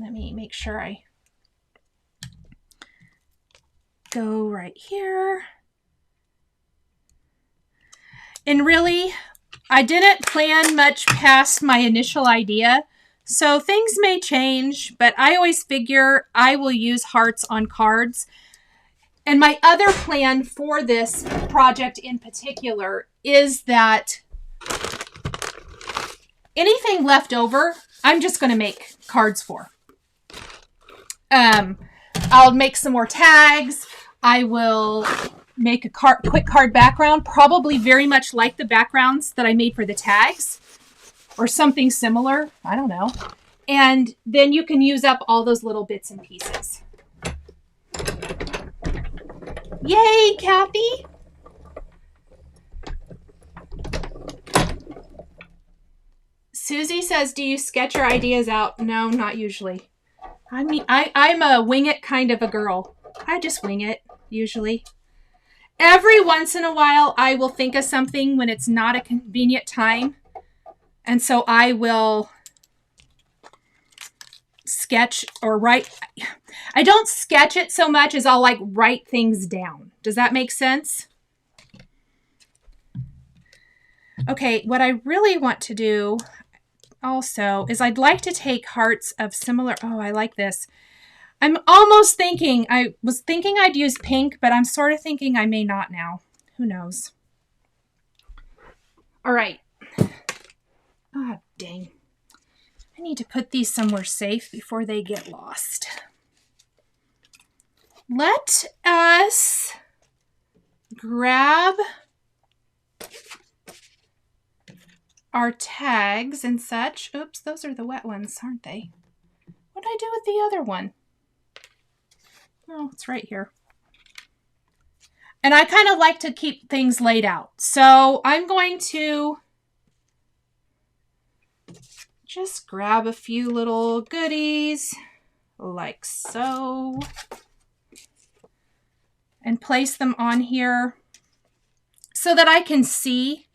Let me make sure I go right here. And really, I didn't plan much past my initial idea, so things may change, but I always figure I will use hearts on cards. And my other plan for this project in particular is that anything left over, I'm just going to make cards for. I'll make some more tags. I will make a quick card background, probably very much like the backgrounds that I made for the tags, or something similar. I don't know. And then you can use up all those little bits and pieces. Yay, Kathy! Susie says, do you sketch your ideas out? No, not usually. I mean, I'm a wing it kind of a girl. I just wing it, usually. Every once in a while, I will think of something when it's not a convenient time. And so I will sketch or write. I don't sketch it so much as I'll like write things down. Does that make sense? Okay, what I really want to do also is I'd like to take hearts of similar... Oh, I like this. I'm almost thinking... I was thinking I'd use pink, but I'm sort of thinking I may not now. Who knows? All right. Ah, dang. I need to put these somewhere safe before they get lost. Let us grab our tags and such. Oops, those are the wet ones, aren't they? What did I do with the other one? Oh, it's right here. And I kind of like to keep things laid out. So I'm going to just grab a few little goodies like so and place them on here so that I can see.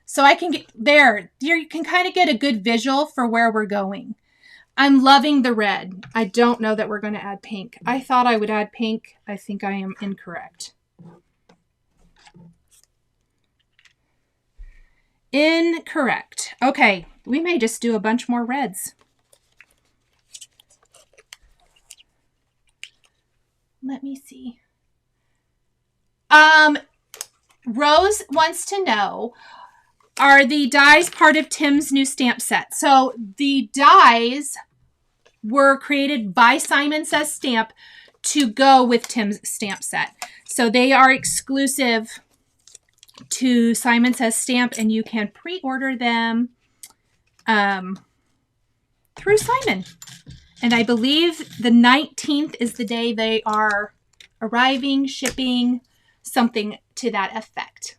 So I can get there. You can kind of get a good visual for where we're going. I'm loving the red. I don't know that we're going to add pink. I thought I would add pink. I think I am incorrect. Incorrect. Okay, we may just do a bunch more reds. Let me see. Rose wants to know, are the dies part of Tim's new stamp set? So the dies were created by Simon Says Stamp to go with Tim's stamp set. So they are exclusive to Simon Says Stamp, and you can pre-order them through Simon. And I believe the 19th is the day they are arriving, shipping, something to that effect.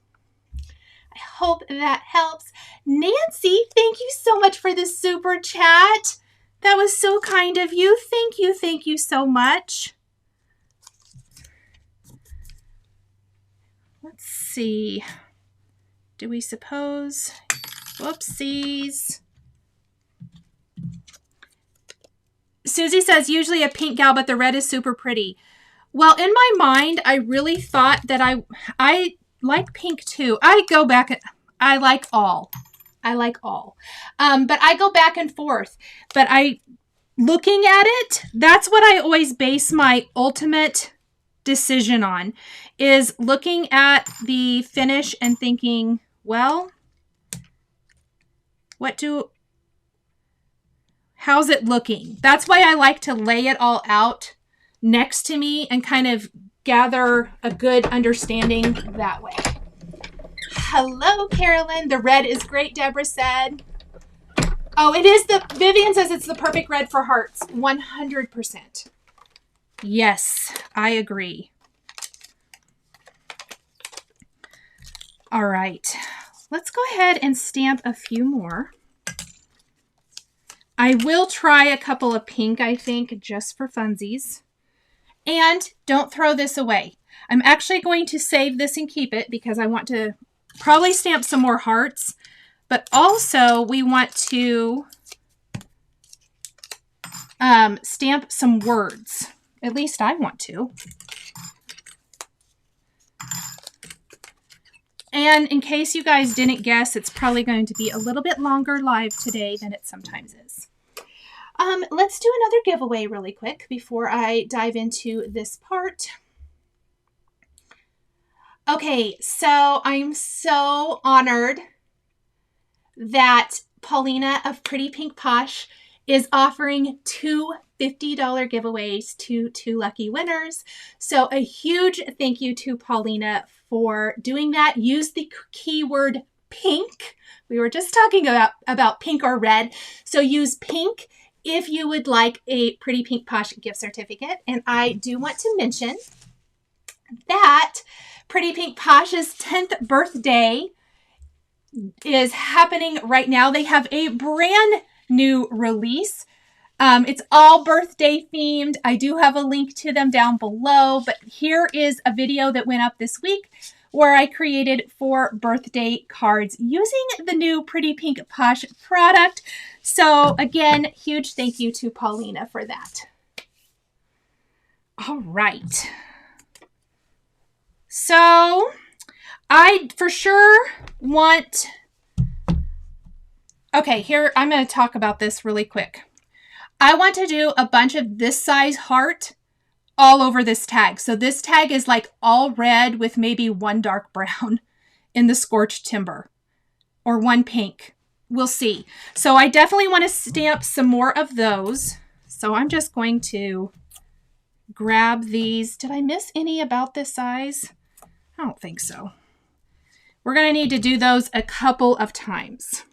I hope that helps. Nancy, thank you so much for the super chat. That was so kind of you. Thank you. Thank you so much. Let's see. Do we suppose? Whoopsies. Susie says, usually a pink gal, but the red is super pretty. Well, in my mind, I really thought that I like pink too. I go back. I like all. I like all. But I go back and forth. But looking at it, that's what I always base my ultimate decision on, is looking at the finish and thinking, well, how's it looking? That's why I like to lay it all out next to me and kind of gather a good understanding that way. Hello, Carolyn. The red is great, Deborah said. Oh, it is Vivian says it's the perfect red for hearts. 100%. Yes, I agree. All right. Let's go ahead and stamp a few more. I will try a couple of pink, I think, just for funsies. And don't throw this away. I'm actually going to save this and keep it because I want to probably stamp some more hearts. But also we want to stamp some words. At least I want to. And in case you guys didn't guess, it's probably going to be a little bit longer live today than it sometimes is. Let's do another giveaway really quick before I dive into this part. Okay, so I'm so honored that Paulina of Pretty Pink Posh is offering two $50 giveaways to 2 lucky winners. So a huge thank you to Paulina for doing that. Use the keyword pink. We were just talking about pink or red. So use pink if you would like a Pretty Pink Posh gift certificate. And I do want to mention that Pretty Pink Posh's 10th birthday is happening right now. They have a brand new release. It's all birthday themed. I do have a link to them down below, but here is a video that went up this week where I created 4 birthday cards using the new Pretty Pink Posh product. So again, huge thank you to Paulina for that. All right. So I for sure want, okay, here, I'm going to talk about this really quick. I want to do a bunch of this size heart all over this tag. So this tag is like all red with maybe one dark brown in the Scorched timber or one pink. We'll see. So I definitely want to stamp some more of those. So I'm just going to grab these. Did I miss any about this size? I don't think so. We're going to need to do those a couple of times.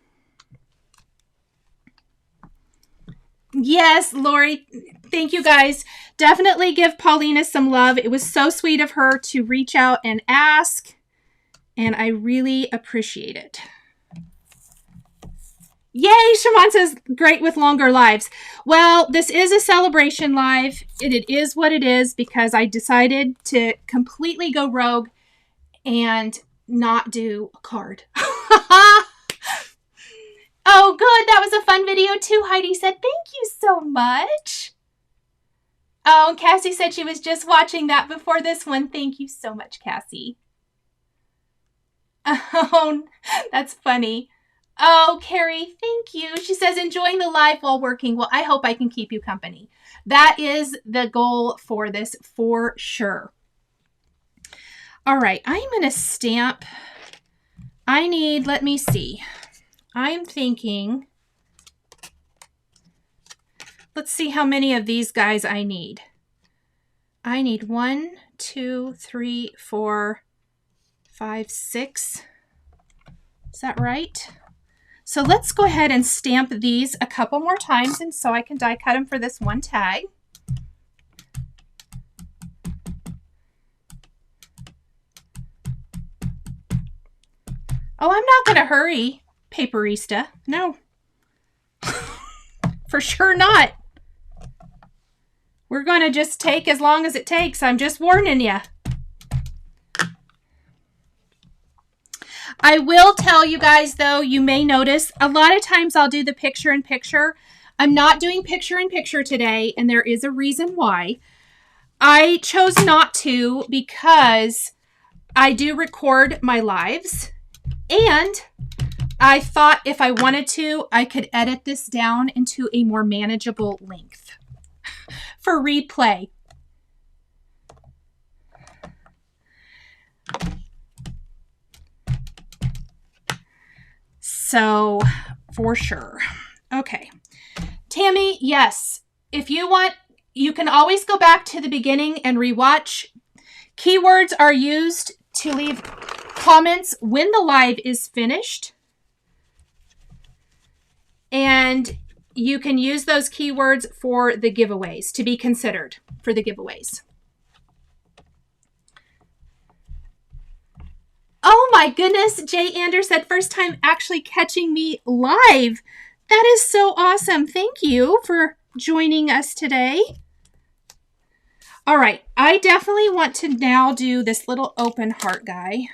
Yes, Lori. Thank you guys. definitely give Paulina some love. It was so sweet of her to reach out and ask, and I really appreciate it. Yay, Shimon says, great with longer lives. Well, this is a celebration live. It is what it is because I decided to completely go rogue and not do a card. Oh, good. That was a fun video too. Heidi said, thank you so much. Oh, Cassie said she was just watching that before this one. Thank you so much, Cassie. Oh, that's funny. Oh, Carrie, thank you. She says, enjoying the live while working. Well, I hope I can keep you company. That is the goal for this for sure. All right, I'm going to stamp. I need, let me see. I'm thinking, let's see how many of these guys I need. I need 1, 2, 3, 4, 5, 6. Is that right? So let's go ahead and stamp these a couple more times, and so I can die cut them for this one tag. Oh, I'm not going to hurry, Paperista. No. For sure not. We're going to just take as long as it takes. I'm just warning you. I will tell you guys, though, you may notice a lot of times I'll do the picture-in-picture. I'm not doing picture-in-picture today, and there is a reason why. I chose not to because I do record my lives, and I thought if I wanted to, I could edit this down into a more manageable length for replay. So, for sure. Okay. Tammy, yes. If you want, you can always go back to the beginning and rewatch. Keywords are used to leave comments when the live is finished. And you can use those keywords for the giveaways, to be considered for the giveaways. Oh my goodness, Jay Anders said first time actually catching me live. That is so awesome. Thank you for joining us today. All right, I definitely want to now do this little open heart guy.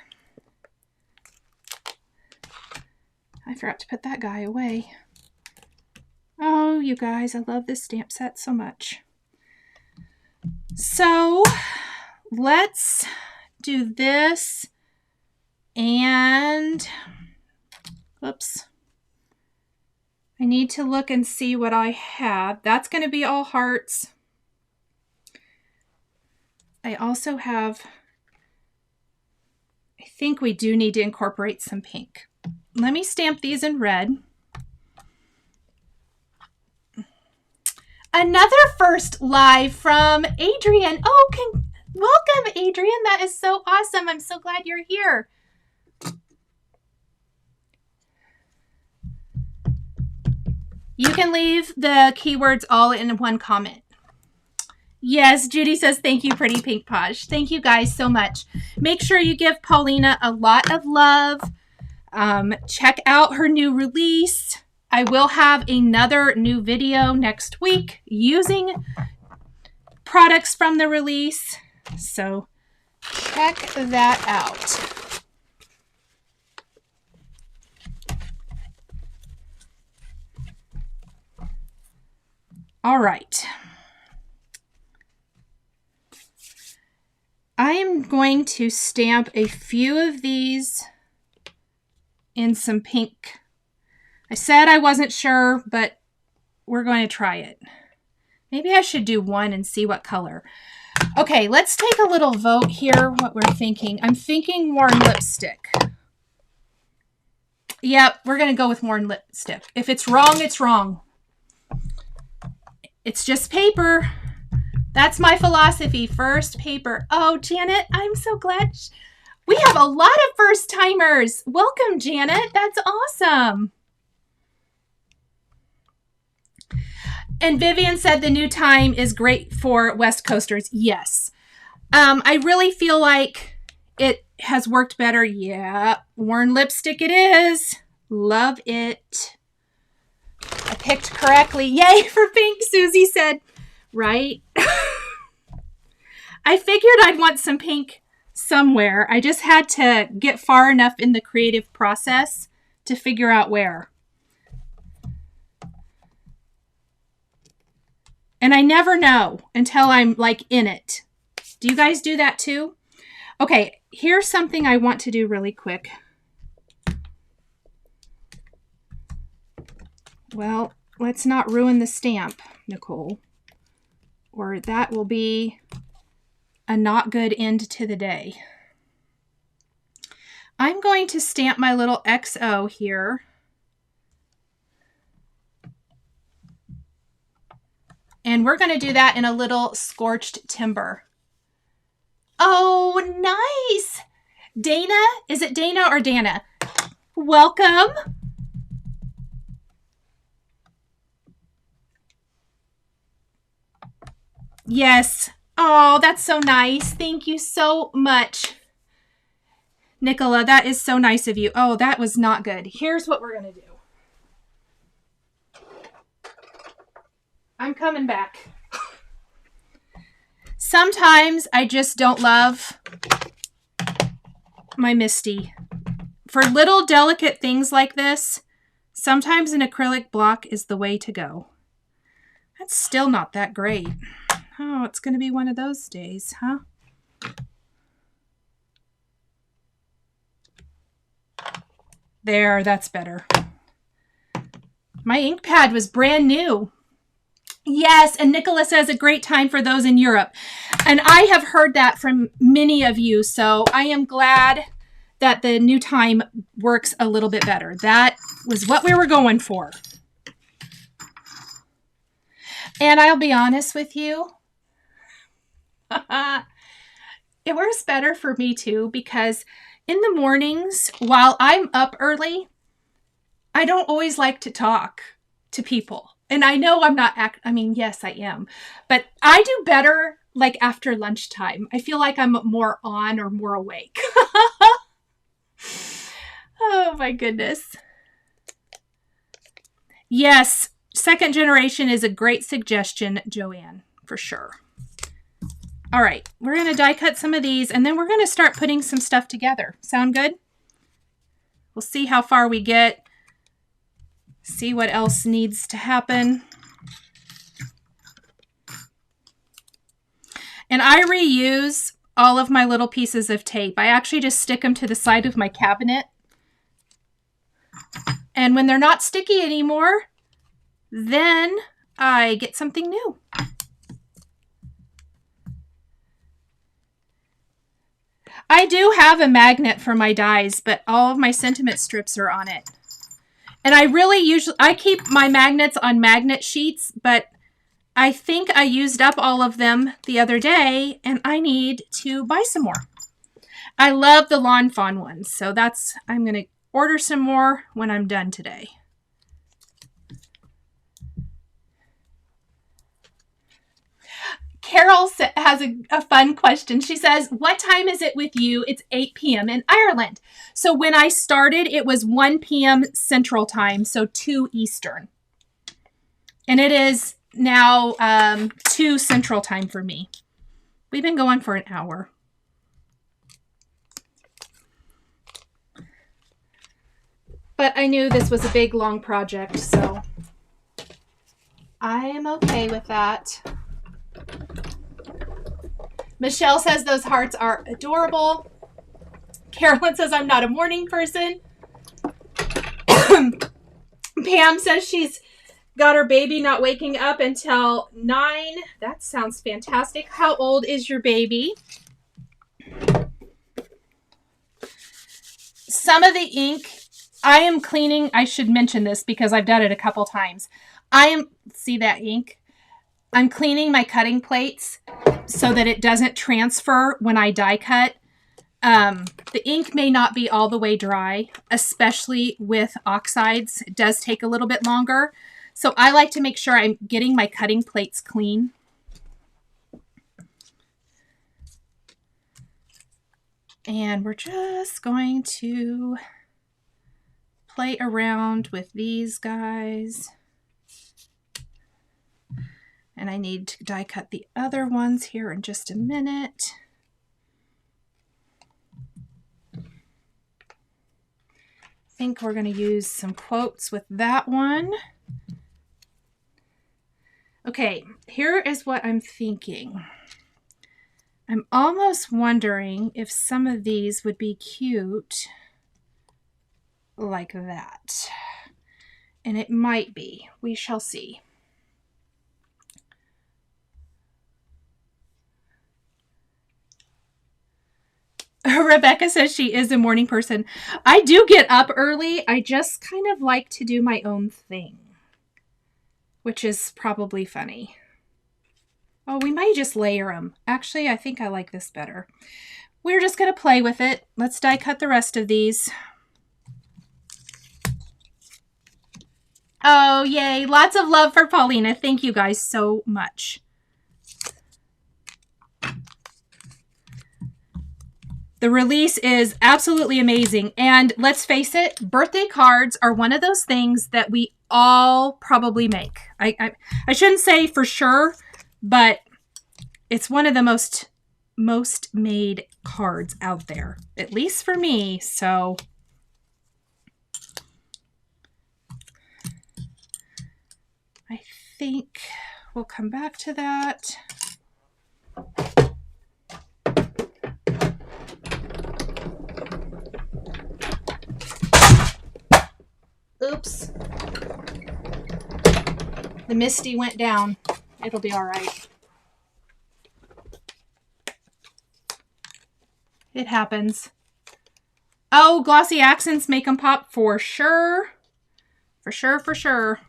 I forgot to put that guy away. Oh, you guys, I love this stamp set so much. So let's do this. And, whoops, I need to look and see what I have. That's going to be all hearts. I also have, I think we do need to incorporate some pink. Let me stamp these in red. Another first live from Adrian. Oh, welcome, Adrian. That is so awesome. I'm so glad you're here. You can leave the keywords all in one comment. Yes, Judy says, thank you, Pretty Pink Posh. Thank you guys so much. Make sure you give Paulina a lot of love. Check out her new release. I will have another new video next week using products from the release. So check that out. All right. I am going to stamp a few of these in some pink. I said I wasn't sure, but we're going to try it. Maybe I should do one and see what color. Okay, let's take a little vote here, what we're thinking. I'm thinking worn lipstick. Yep, we're going to go with worn lipstick. If it's wrong, it's wrong. It's just paper. That's my philosophy. First paper. Oh, Janet, I'm so glad. We have a lot of first timers. Welcome, Janet. That's awesome. And Vivian said the new time is great for West Coasters. Yes. I really feel like it has worked better. Yeah. Worn lipstick it is. Love it. I picked correctly. Yay for pink, Susie said. Right? I figured I'd want some pink somewhere. I just had to get far enough in the creative process to figure out where. And I never know until I'm like in it. Do you guys do that too? Okay, here's something I want to do really quick. Well, let's not ruin the stamp, Nicole, or that will be a not good end to the day. I'm going to stamp my little XO here. And we're going to do that in a little scorched timber. Oh, nice. Dana, is it Dana or Dana? Welcome. Yes. Oh, that's so nice. Thank you so much. Nicola, that is so nice of you. Oh, that was not good. Here's what we're going to do. I'm coming back. Sometimes I just don't love my Misty. For little delicate things like this, sometimes an acrylic block is the way to go. That's still not that great. Oh, it's going to be one of those days, huh? There, that's better. My ink pad was brand new. Yes, and Nicola says a great time for those in Europe. And I have heard that from many of you, so I am glad that the new time works a little bit better. That was what we were going for. And I'll be honest with you, it works better for me too, because in the mornings, while I'm up early, I don't always like to talk to people. And I know I'm not, yes, I am. But I do better like after lunchtime. I feel like I'm more on or more awake. Oh my goodness. Yes, second generation is a great suggestion, Joanne, for sure. All right, we're going to die cut some of these, and then we're going to start putting some stuff together. Sound good? We'll see how far we get. See what else needs to happen. And I reuse all of my little pieces of tape. I actually just stick them to the side of my cabinet. And when they're not sticky anymore, then I get something new. I do have a magnet for my dies, but all of my sentiment strips are on it. And I keep my magnets on magnet sheets, but I think I used up all of them the other day, and I need to buy some more. I love the Lawn Fawn ones, so I'm going to order some more when I'm done today. Carol has a fun question. She says, what time is it with you? It's 8 p.m. in Ireland. So when I started, it was 1 p.m. Central Time, so 2 Eastern. And it is now 2 Central Time for me. We've been going for an hour. But I knew this was a big, long project, so I am okay with that. Michelle says those hearts are adorable. Carolyn says I'm not a morning person. Pam says she's got her baby not waking up until 9. That sounds fantastic. How old is your baby? Some of the ink I am cleaning. I should mention this because I've done it a couple times. See that ink? I'm cleaning my cutting plates so that it doesn't transfer when I die cut. The ink may not be all the way dry, especially with oxides. It does take a little bit longer. So I like to make sure I'm getting my cutting plates clean. And we're just going to play around with these guys. And I need to die cut the other ones here in just a minute. I think we're going to use some quotes with that one. Okay, here is what I'm thinking. I'm almost wondering if some of these would be cute like that. And it might be. We shall see. Rebecca says she is a morning person. I do get up early. I just kind of like to do my own thing, which is probably funny. Oh, we might just layer them. Actually, I think I like this better. We're just going to play with it. Let's die cut the rest of these. Oh, yay. Lots of love for Paulina. Thank you guys so much. The release is absolutely amazing. And let's face it, birthday cards are one of those things that we all probably make. I shouldn't say for sure, but it's one of the most made cards out there, at least for me. So I think we'll come back to that. Oops. The Misty went down. It'll be all right. It happens. Oh, glossy accents make them pop for sure. For sure, for sure.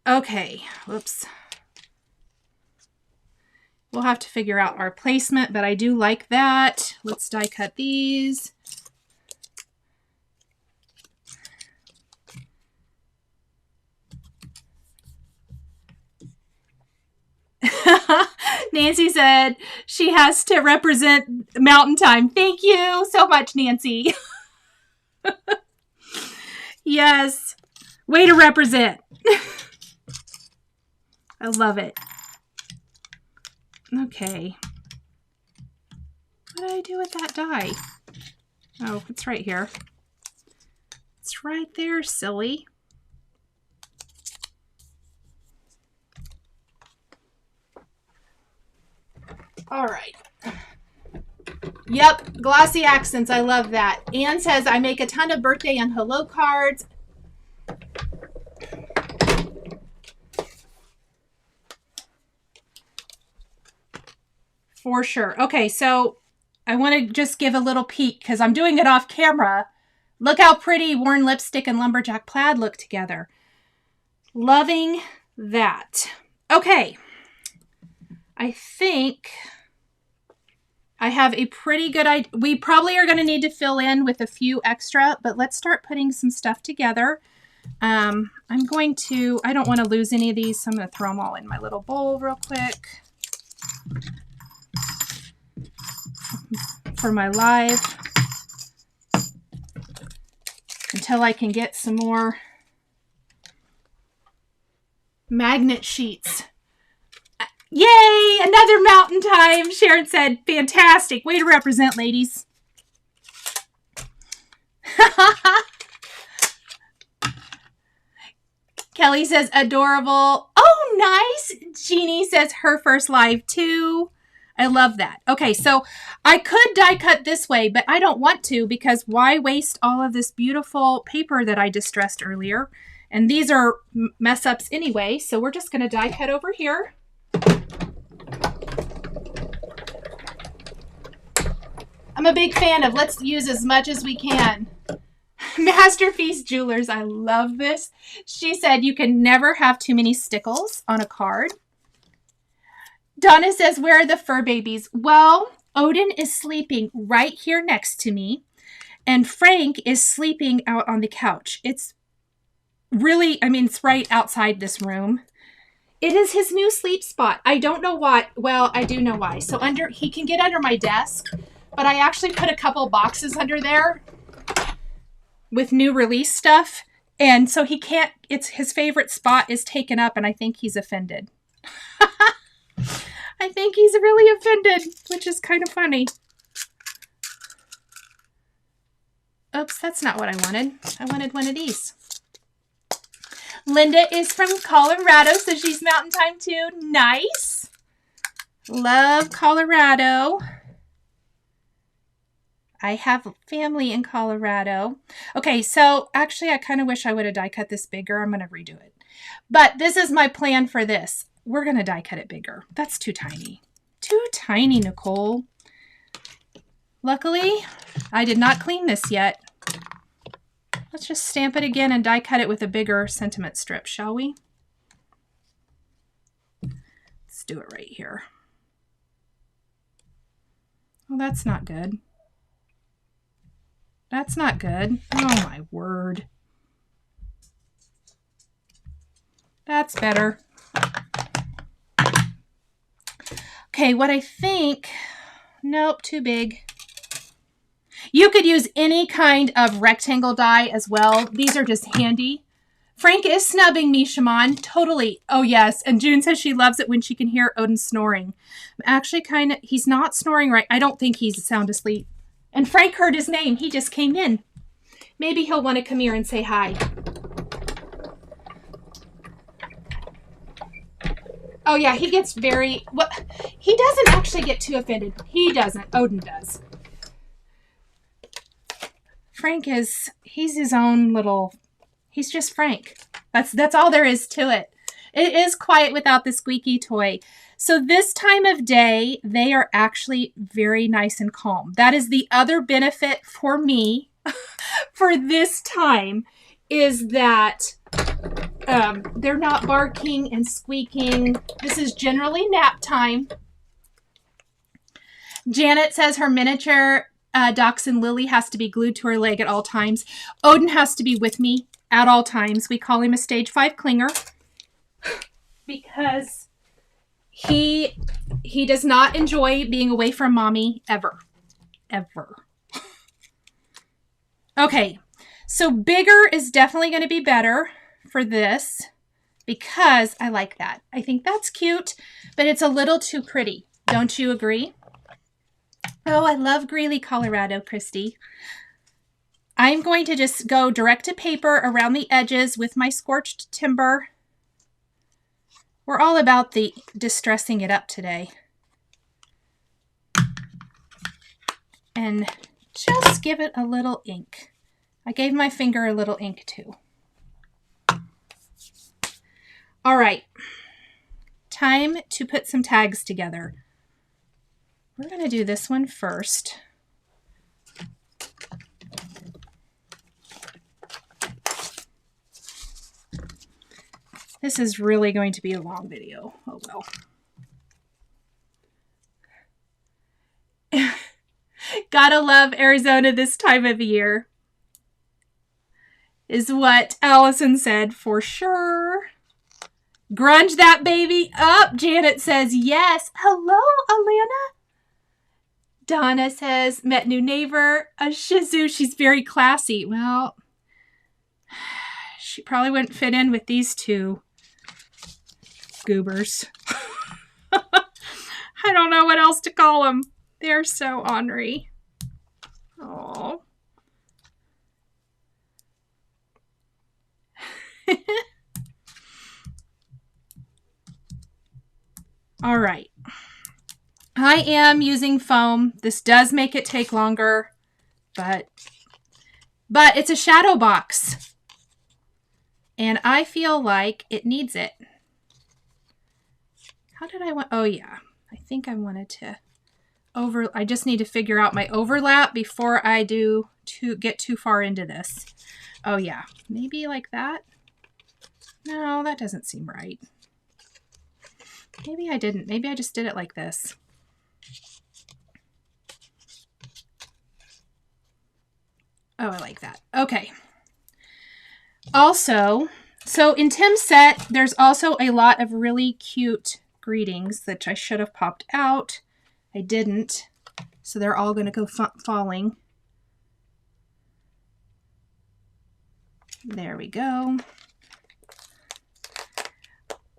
Okay. Whoops. We'll have to figure out our placement, but I do like that. Let's die cut these. Nancy said she has to represent Mountain Time. Thank you so much, Nancy. Yes. Way to represent. I love it. Okay. What did I do with that die? Oh, it's right here. It's right there, silly. All right. Yep, glossy accents. I love that. Anne says, I make a ton of birthday and hello cards. For sure. Okay, so I want to just give a little peek because I'm doing it off camera. Look how pretty Worn Lipstick and Lumberjack Plaid look together. Loving that. Okay. I think I have a pretty good idea. We probably are going to need to fill in with a few extra, but let's start putting some stuff together. I'm going to, I don't want to lose any of these, so I'm going to throw them all in my little bowl real quick for my live until I can get some more magnet sheets. Yay! Another Mountain Time. Sharon said, fantastic. Way to represent, ladies. Kelly says, adorable. Oh, nice. Jeannie says, her first live too. I love that. Okay, so I could die cut this way, but I don't want to because why waste all of this beautiful paper that I distressed earlier? And these are mess ups anyway, so we're just going to die cut over here. I'm a big fan of let's use as much as we can. Masterpiece Jewelers, I love this. She said you can never have too many stickles on a card. Donna says, where are the fur babies? Well, Odin is sleeping right here next to me, and Frank is sleeping out on the couch. It's really, I mean, it's right outside this room. It is his new sleep spot. I don't know why. Well, I do know why. So he can get under my desk, but I actually put a couple boxes under there with new release stuff. And so he can't, it's his favorite spot is taken up, and I think he's offended. I think he's really offended, which is kind of funny. Oops, that's not what I wanted. I wanted one of these. Linda is from Colorado, so she's mountain time too. Nice. Love Colorado. I have family in Colorado. Okay, so actually I kind of wish I would have die cut this bigger. I'm going to redo it. But this is my plan for this. We're going to die cut it bigger. That's too tiny. Too tiny, Nicole. Luckily, I did not clean this yet. Let's just stamp it again and die cut it with a bigger sentiment strip, shall we? Let's do it right here. Well, that's not good. That's not good. Oh my word. That's better. Okay, what I think, nope, too big. You could use any kind of rectangle die as well. These are just handy. Frank is snubbing me, Shimon. Totally. Oh, yes. And June says she loves it when she can hear Odin snoring. I'm actually kind of, he's not snoring right. I don't think he's sound asleep. And Frank heard his name. He just came in. Maybe he'll want to come here and say hi. Oh, yeah, he gets very, well, he doesn't actually get too offended. He doesn't. Odin does. Frank is, he's his own little, he's just Frank. That's all there is to it. It is quiet without the squeaky toy. So this time of day, they are actually very nice and calm. That is the other benefit for me for this time, is that they're not barking and squeaking. This is generally nap time. Janet says her miniature dachshund Lily has to be glued to her leg at all times. Odin has to be with me at all times. We call him a stage 5 clinger because he does not enjoy being away from mommy ever. Ever. Okay, so bigger is definitely going to be better for this because I like that. I think that's cute, but it's a little too pretty. Don't you agree? Oh, I love Greeley, Colorado, Christy. I'm going to just go direct to paper around the edges with my scorched timber. We're all about the distressing it up today. And just give it a little ink. I gave my finger a little ink too. All right. Time to put some tags together. We're going to do this one first. This is really going to be a long video. Oh well. Gotta love Arizona this time of year, is what Allison said for sure. Grunge that baby up. Janet says yes. Hello, Alana. Donna says, met new neighbor, a Shih Tzu. She's very classy. Well, she probably wouldn't fit in with these two goobers. I don't know what else to call them. They're so ornery. Oh. All right. I am using foam. This does make it take longer, but it's a shadow box. And I feel like it needs it. How did I want? Oh yeah. I think I wanted to I just need to figure out my overlap before I do get too far into this. Oh yeah. Maybe like that. No, that doesn't seem right. Maybe I didn't. Maybe I just did it like this. Oh, I like that. Okay. Also, So in Tim's set, there's also a lot of really cute greetings that I should have popped out. I didn't. So they're all going to go falling. There we go.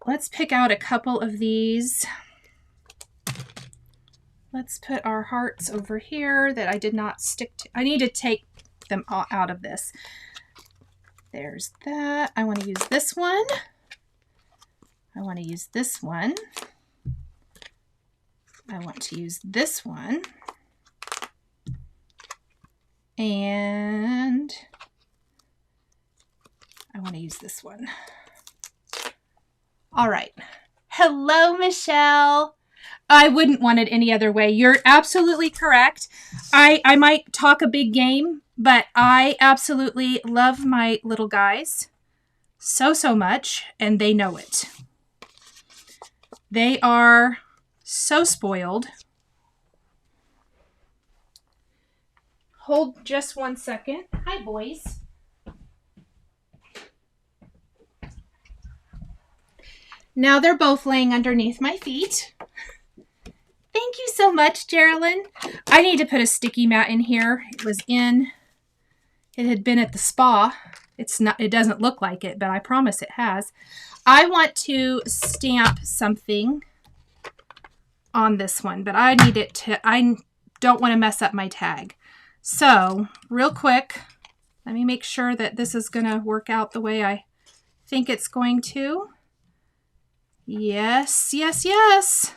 Let's pick out a couple of these. Let's put our hearts over here that I did not stick to. I need to take them all out of this. There's that. I want to use this one. I want to use this one. I want to use this one. And I want to use this one. All right. Hello, Michelle. I wouldn't want it any other way. You're absolutely correct. I might talk a big game, but I absolutely love my little guys so much, and they know it. They are so spoiled. Hold just 1 second. Hi, boys. Now they're both laying underneath my feet. Thank you so much, Geraldine. I need to put a sticky mat in here. It had been at the spa. It doesn't look like it, but I promise it has. I want to stamp something on this one, but I don't want to mess up my tag. So real quick, let me make sure that this is going to work out the way I think it's going to. Yes, yes, yes.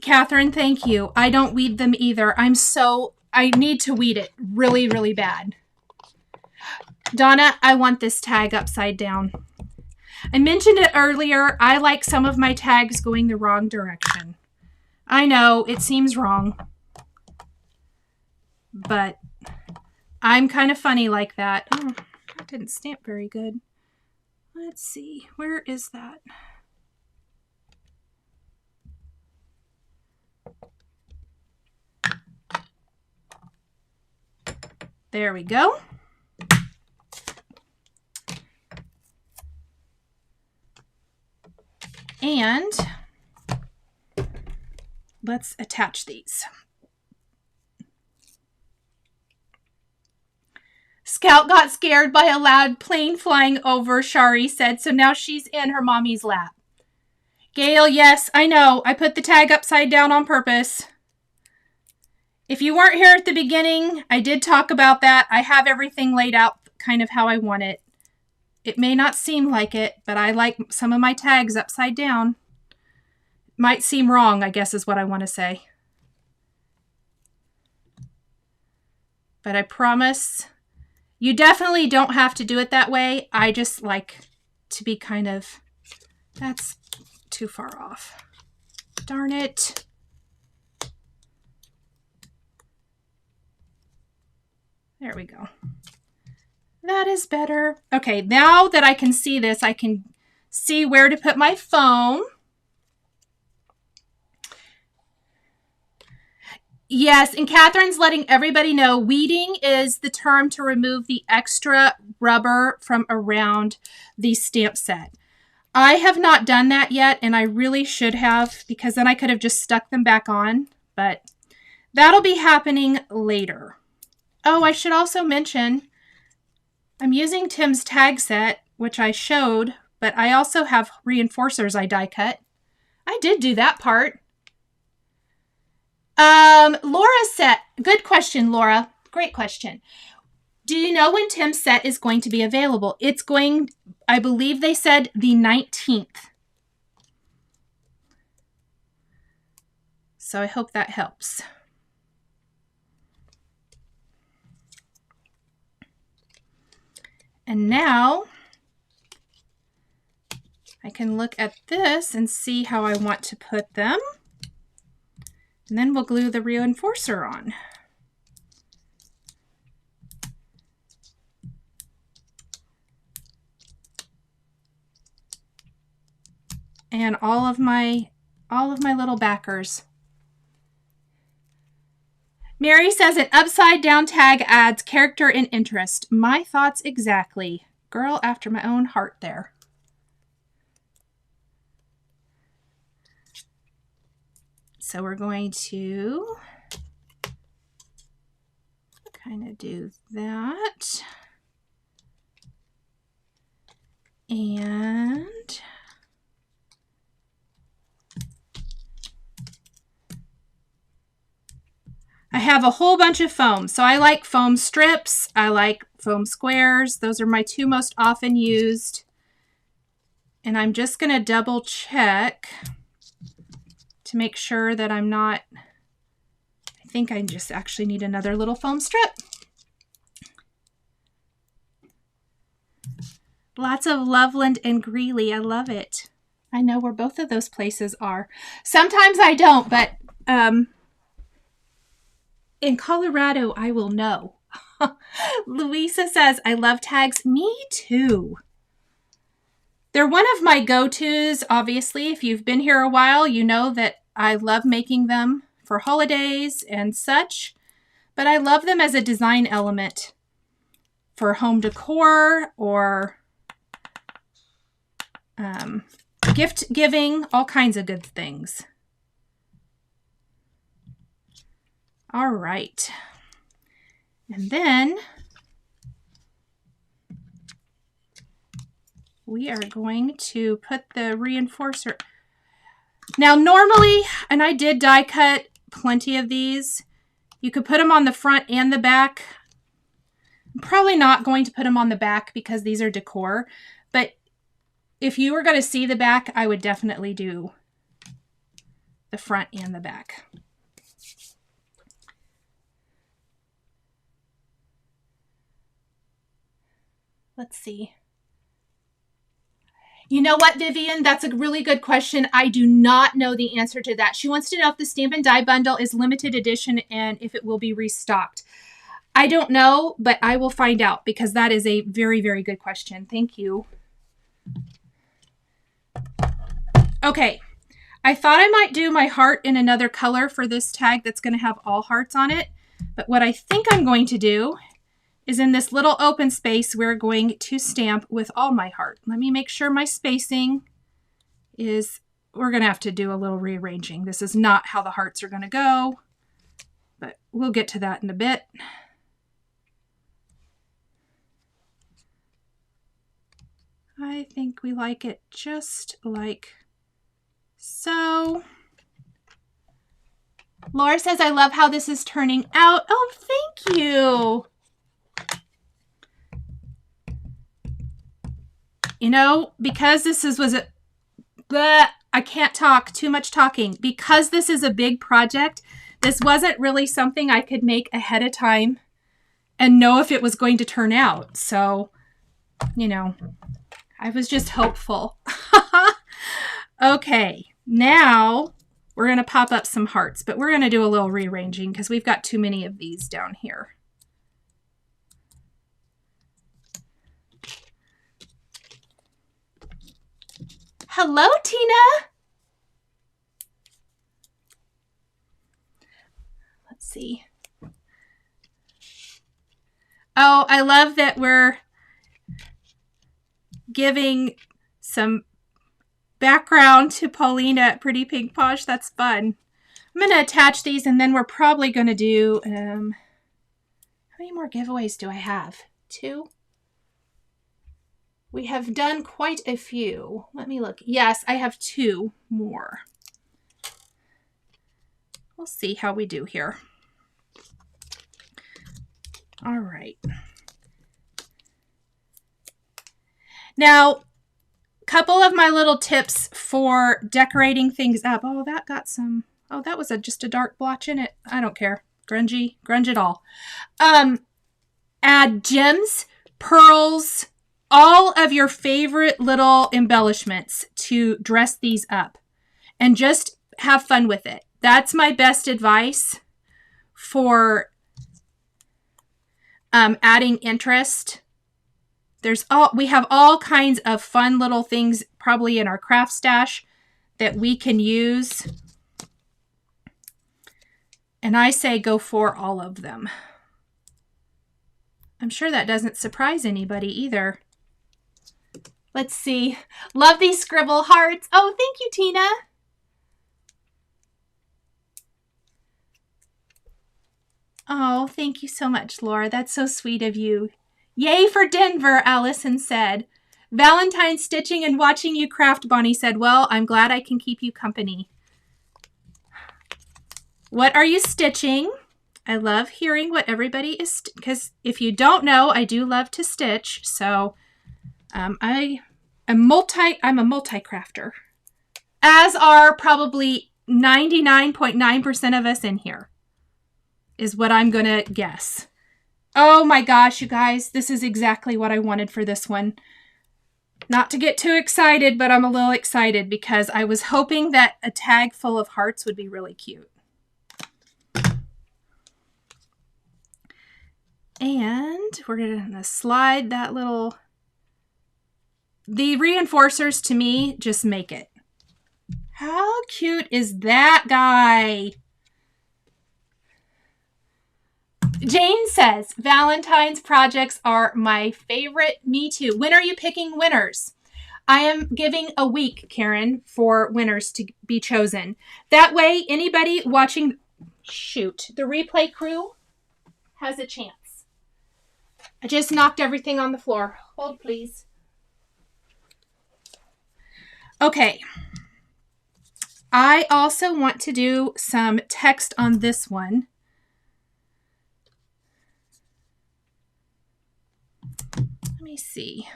Catherine, thank you. I don't weed them either. I need to weed it really, really bad. Donna, I want this tag upside down. I mentioned it earlier. I like some of my tags going the wrong direction. I know, it seems wrong. But I'm kind of funny like that. Oh, that didn't stamp very good. Let's see. Where is that? There we go. And let's attach these. Scout got scared by a loud plane flying over, Shari said, so now she's in her mommy's lap. Gail, yes, I know. I put the tag upside down on purpose. If you weren't here at the beginning, I did talk about that. I have everything laid out kind of how I want it. It may not seem like it, but I like some of my tags upside down. Might seem wrong, I guess is what I want to say. But I promise you definitely don't have to do it that way. I just like to be kind of, that's too far off. Darn it. There we go. That is better. Okay, now that I can see this, I can see where to put my foam. Yes, and Catherine's letting everybody know weeding is the term to remove the extra rubber from around the stamp set. I have not done that yet, and I really should have, because then I could have just stuck them back on, but that'll be happening later. Oh, I should also mention, I'm using Tim's tag set, which I showed, but I also have reinforcers I die cut. I did do that part. Laura said, good question, Laura. Great question. Do you know when Tim's set is going to be available? It's going, I believe they said the 19th. So I hope that helps. And now I can look at this and see how I want to put them. And then we'll glue the reinforcer on. And all of my little backers. Mary says an upside down tag adds character and interest. My thoughts exactly. Girl after my own heart there. So we're going to kind of do that. And I have a whole bunch of foam. So I like foam strips. I like foam squares. Those are my two most often used. And I'm just going to double check to make sure that I'm not, I think I just actually need another little foam strip. Lots of Loveland and Greeley. I love it. I know where both of those places are. Sometimes I don't, but in Colorado, I will know. Louisa says, I love tags. Me too. They're one of my go-tos, obviously. If you've been here a while, you know that I love making them for holidays and such. But I love them as a design element for home decor or gift giving, all kinds of good things. All right. And then we are going to put the reinforcer. Now normally, and I did die cut plenty of these, you could put them on the front and the back. I'm probably not going to put them on the back because these are decor, but if you were going to see the back, I would definitely do the front and the back. Let's see. You know what, Vivian? That's a really good question. I do not know the answer to that. She wants to know if the Stamp and Die bundle is limited edition and if it will be restocked. I don't know, but I will find out because that is a very, very good question. Thank you. Okay, I thought I might do my heart in another color for this tag that's going to have all hearts on it. But what I think I'm going to do is in this little open space, we're going to stamp with all my heart. Let me make sure my spacing is, we're going to have to do a little rearranging. This is not how the hearts are going to go, but we'll get to that in a bit. I think we like it just like so. Laura says, I love how this is turning out. Oh, thank you. You know, because this was a, I can't talk, too much talking. Because this is a big project, this wasn't really something I could make ahead of time and know if it was going to turn out. So, you know, I was just hopeful. Okay, now we're going to pop up some hearts, but we're going to do a little rearranging because we've got too many of these down here. Hello, Tina. Let's see. Oh, I love that we're giving some background to Paulina at Pretty Pink Posh. That's fun. I'm going to attach these and then we're probably going to do, how many more giveaways do I have? 2? We have done quite a few. Let me look. Yes, I have 2 more. We'll see how we do here. All right. Now, a couple of my little tips for decorating things up. Oh, that got some, oh, that was just a dark blotch in it. I don't care. Grungy, grunge it all. Add gems, pearls, all of your favorite little embellishments to dress these up and just have fun with it. That's my best advice for adding interest. We have all kinds of fun little things probably in our craft stash that we can use. And I say go for all of them. I'm sure that doesn't surprise anybody either. Let's see. Love these scribble hearts. Oh, thank you, Tina. Oh, thank you so much, Laura. That's so sweet of you. Yay for Denver, Allison said. Valentine stitching and watching you craft, Bonnie said. Well, I'm glad I can keep you company. What are you stitching? I love hearing what everybody is, because if you don't know, I do love to stitch. So I'm a multi-crafter, as are probably 99.9% of us in here, is what I'm going to guess. Oh my gosh, you guys, this is exactly what I wanted for this one. Not to get too excited, but I'm a little excited because I was hoping that a tag full of hearts would be really cute. And we're going to slide that little... The reinforcers, to me, just make it. How cute is that guy? Jane says, Valentine's projects are my favorite. Me too. When are you picking winners? I am giving a week, Karen, for winners to be chosen. That way, anybody watching, the replay crew has a chance. I just knocked everything on the floor. Hold, please. Okay. I also want to do some text on this one. Let me see.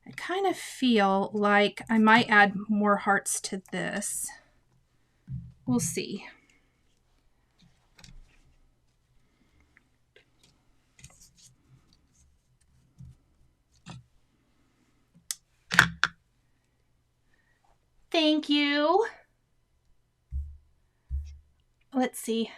I kind of feel like I might add more hearts to this. We'll see. Thank you. Let's see.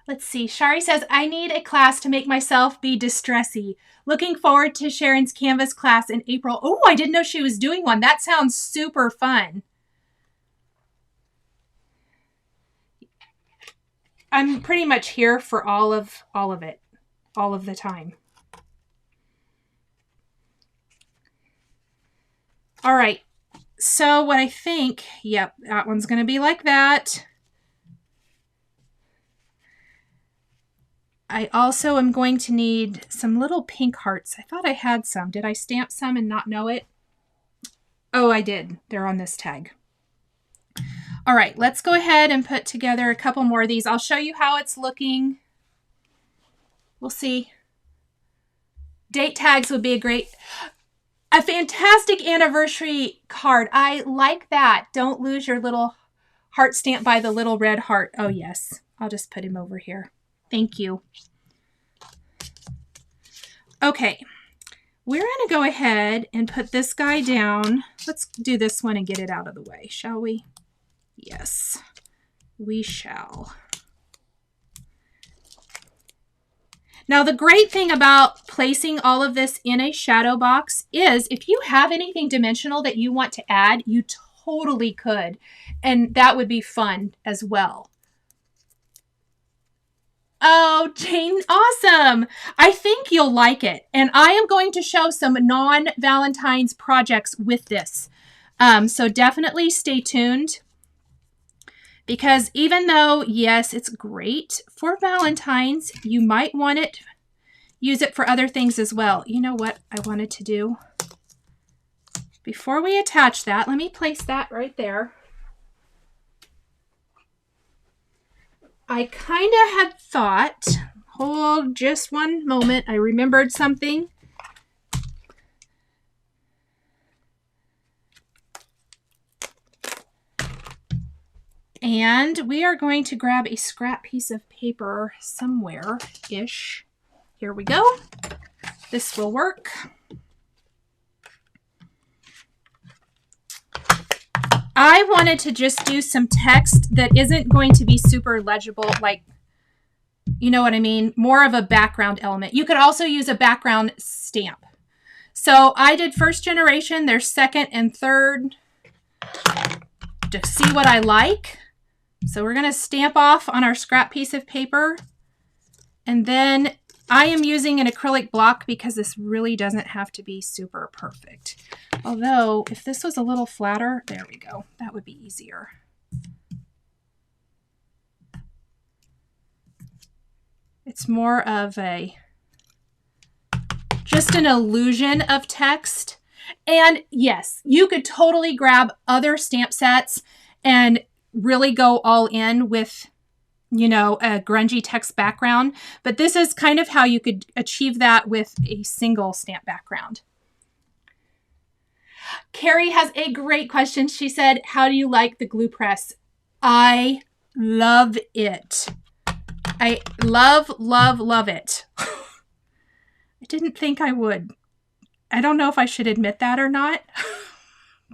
Let's see. Shari says, I need a class to make myself be distressy. Looking forward to Sharon's Canvas class in April. Oh, I didn't know she was doing one. That sounds super fun. I'm pretty much here for all of it, all of the time. All right. So what I think, yep, that one's going to be like that. I also am going to need some little pink hearts. I thought I had some. Did I stamp some and not know it? Oh, I did. They're on this tag. All right, let's go ahead and put together a couple more of these. I'll show you how it's looking. We'll see. Date tags would be a fantastic anniversary card. I like that. Don't lose your little heart stamp by the little red heart. Oh, yes. I'll just put him over here. Thank you. Okay. We're going to go ahead and put this guy down. Let's do this one and get it out of the way, shall we? Yes, we shall. Now, the great thing about placing all of this in a shadow box is if you have anything dimensional that you want to add, you totally could. And that would be fun as well. Oh, Jane, awesome. I think you'll like it. And I am going to show some non-Valentine's projects with this. So definitely stay tuned. Because even though, yes, it's great for Valentine's, you might want it, use it for other things as well. You know what I wanted to do? Before we attach that, let me place that right there. I kind of had thought, hold just one moment, I remembered something. And we are going to grab a scrap piece of paper somewhere-ish. Here we go. This will work. I wanted to just do some text that isn't going to be super legible. Like, You know what I mean? More of a background element. You could also use a background stamp. So I did first generation, there's second and third to see what I like. So we're going to stamp off on our scrap piece of paper. And then I am using an acrylic block because this really doesn't have to be super perfect. Although if this was a little flatter, there we go. That would be easier. It's more of a, just an illusion of text. And yes, you could totally grab other stamp sets and really go all in with, you know, a grungy text background. But this is kind of how you could achieve that with a single stamp background. Carrie has a great question. She said, how do you like the glue press? I love it. I love, love, love it. I didn't think I would. I don't know if I should admit that or not,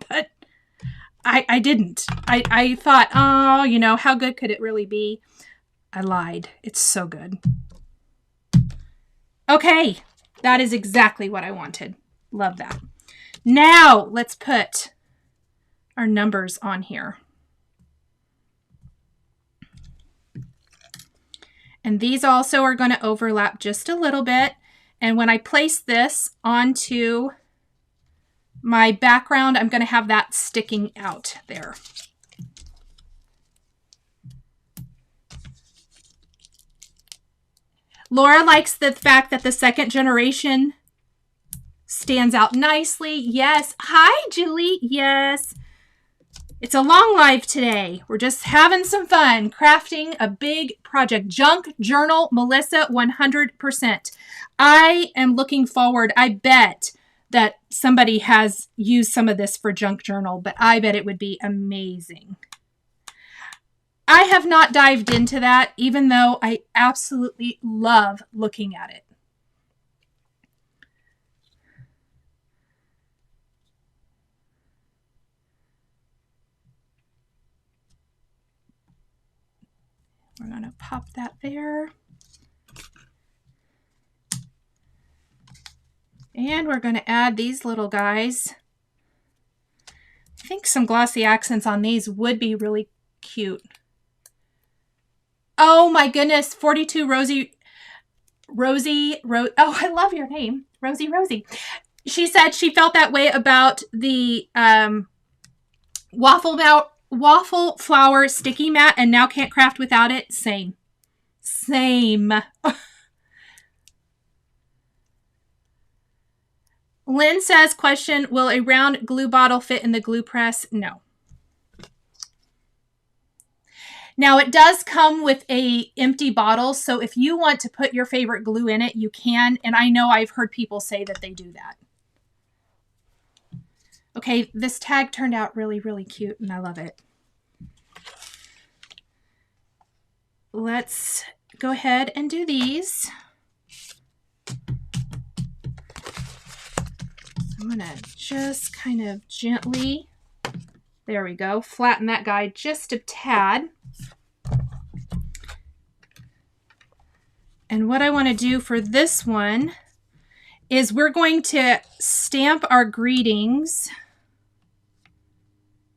but I didn't. I thought, oh, you know, how good could it really be? I lied. It's so good. Okay, that is exactly what I wanted. Love that. Now let's put our numbers on here. And these also are going to overlap just a little bit. And when I place this onto my background, I'm going to have that sticking out there. Laura likes the fact that the second generation stands out nicely. Yes. Hi, Julie. Yes. It's a long live today. We're just having some fun crafting a big project. Junk journal, Melissa, 100%. I am looking forward. I bet that somebody has used some of this for junk journal, but I bet it would be amazing. I have not dived into that, even though I absolutely love looking at it. We're going to pop that there. And we're going to add these little guys. I think some glossy accents on these would be really cute. Oh my goodness, 42 Rosie. Oh, I love your name, Rosie. She said she felt that way about the waffle flower sticky mat and now can't craft without it. Same. Lynn says, question, will a round glue bottle fit in the glue press? No. Now it does come with a empty bottle, so if you want to put your favorite glue in it, you can. And I know I've heard people say that they do that. Okay, this tag turned out really, really cute and I love it. Let's go ahead and do these. I'm gonna just kind of gently, there we go, flatten that guy just a tad. And what I want to do for this one is we're going to stamp our greetings.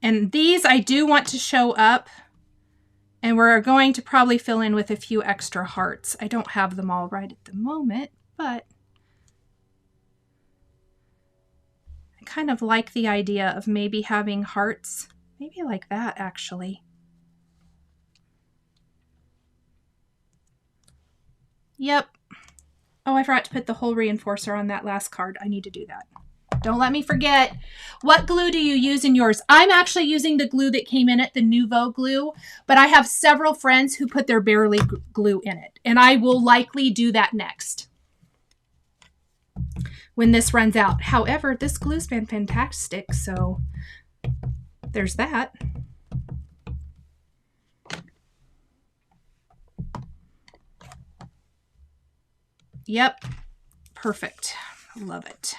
And these I do want to show up. And we're going to probably fill in with a few extra hearts. I don't have them all right at the moment, but I kind of like the idea of maybe having hearts. Maybe like that, actually. Yep. Oh, I forgot to put the hole reinforcer on that last card. I need to do that. Don't let me forget. What glue do you use in yours? I'm actually using the glue that came in it, the Nouveau glue, but I have several friends who put their Bearly glue in it, and I will likely do that next when this runs out. However, this glue's been fantastic, so there's that. Yep, perfect. Love it.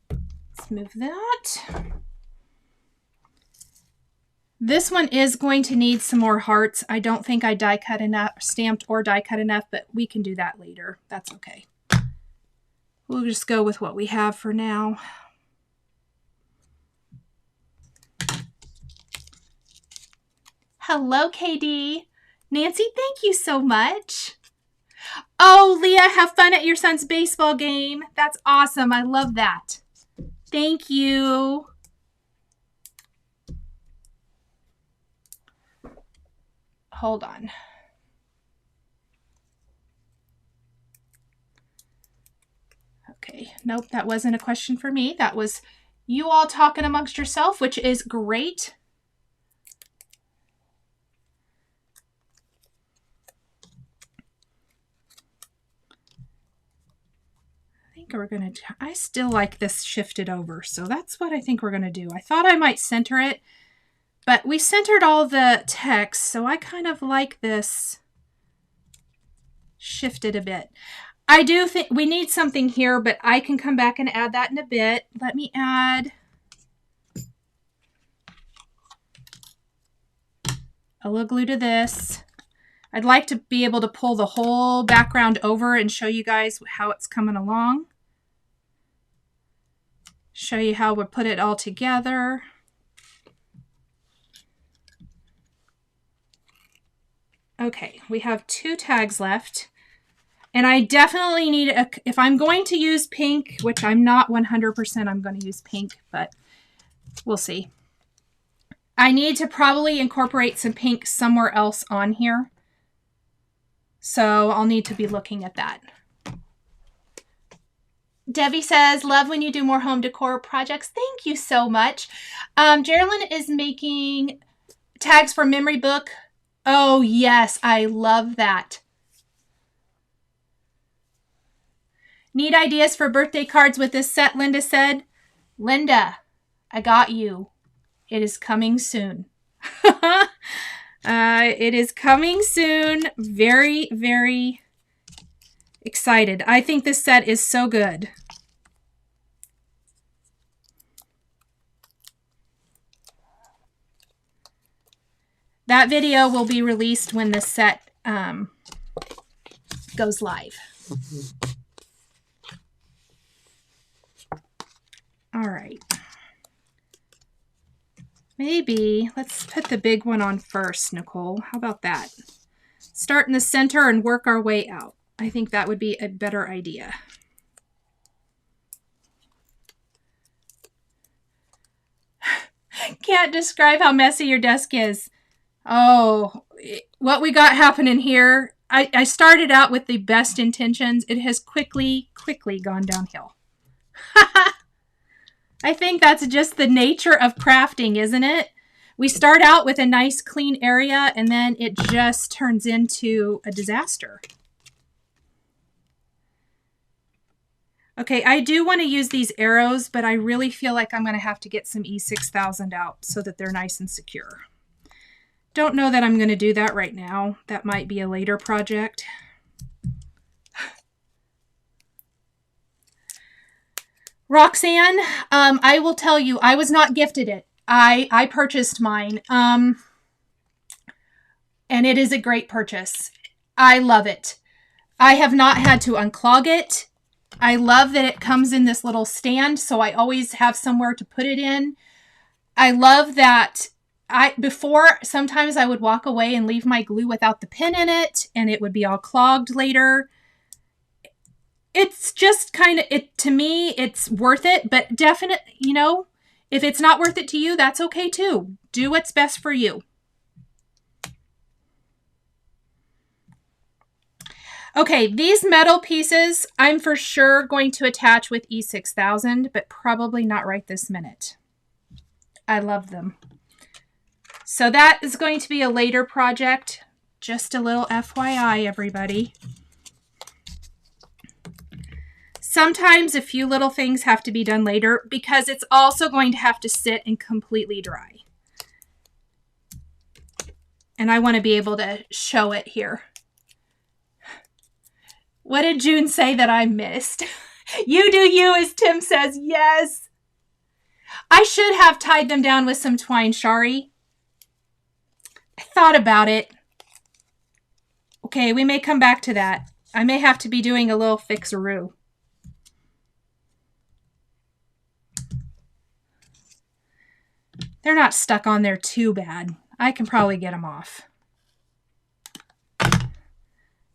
Let's move that. This one is going to need some more hearts. I don't think I die cut enough, stamped or die cut enough, but we can do that later. That's okay. We'll just go with what we have for now. Hello, KD. Nancy, thank you so much. Oh, Leah, have fun at your son's baseball game. That's awesome. I love that. Thank you. Hold on. Okay, nope, that wasn't a question for me. That was you all talking amongst yourself, which is great. I still like this shifted over, so that's what I think we're gonna do. I thought I might center it, but we centered all the text, so I kind of like this shifted a bit. I do think we need something here, but I can come back and add that in a bit. Let me add a little glue to this. I'd like to be able to pull the whole background over and show you guys how it's coming along. Show you how we put it all together. Okay, we have 2 tags left. And I definitely need, if I'm going to use pink, which I'm not 100% I'm going to use pink, but we'll see. I need to probably incorporate some pink somewhere else on here. So I'll need to be looking at that. Debbie says, love when you do more home decor projects. Thank you so much. Geraldine is making tags for memory book. Oh, yes. I love that. Need ideas for birthday cards with this set, Linda said. Linda, I got you. It is coming soon. It is coming soon. Very, very excited. I think this set is so good. That video will be released when the set goes live. All right. Maybe let's put the big one on first, Nicole. How about that? Start in the center and work our way out. I think that would be a better idea. Can't describe how messy your desk is. Oh, what we got happening here. I started out with the best intentions. It has quickly gone downhill. I think that's just the nature of crafting, isn't it? We start out with a nice clean area and then it just turns into a disaster. Okay, I do want to use these arrows, but I really feel like I'm going to have to get some E6000 out so that they're nice and secure. Don't know that I'm going to do that right now. That might be a later project. Roxanne, I will tell you, I was not gifted it. I purchased mine. And it is a great purchase. I love it. I have not had to unclog it. I love that it comes in this little stand, so I always have somewhere to put it in. I love that before, sometimes I would walk away and leave my glue without the pin in it, and it would be all clogged later. It's just kind of, to me, it's worth it, but definitely, you know, if it's not worth it to you, that's okay too. Do what's best for you. Okay, these metal pieces, I'm for sure going to attach with E6000, but probably not right this minute. I love them. So that is going to be a later project. Just a little FYI, everybody. Sometimes a few little things have to be done later because it's also going to have to sit and completely dry. And I want to be able to show it here. What did June say that I missed? You do you, as Tim says. Yes. I should have tied them down with some twine, Shari. thought about it. Okay, we may come back to that. I may have to be doing a little fixaroo. They're not stuck on there too bad. I can probably get them off.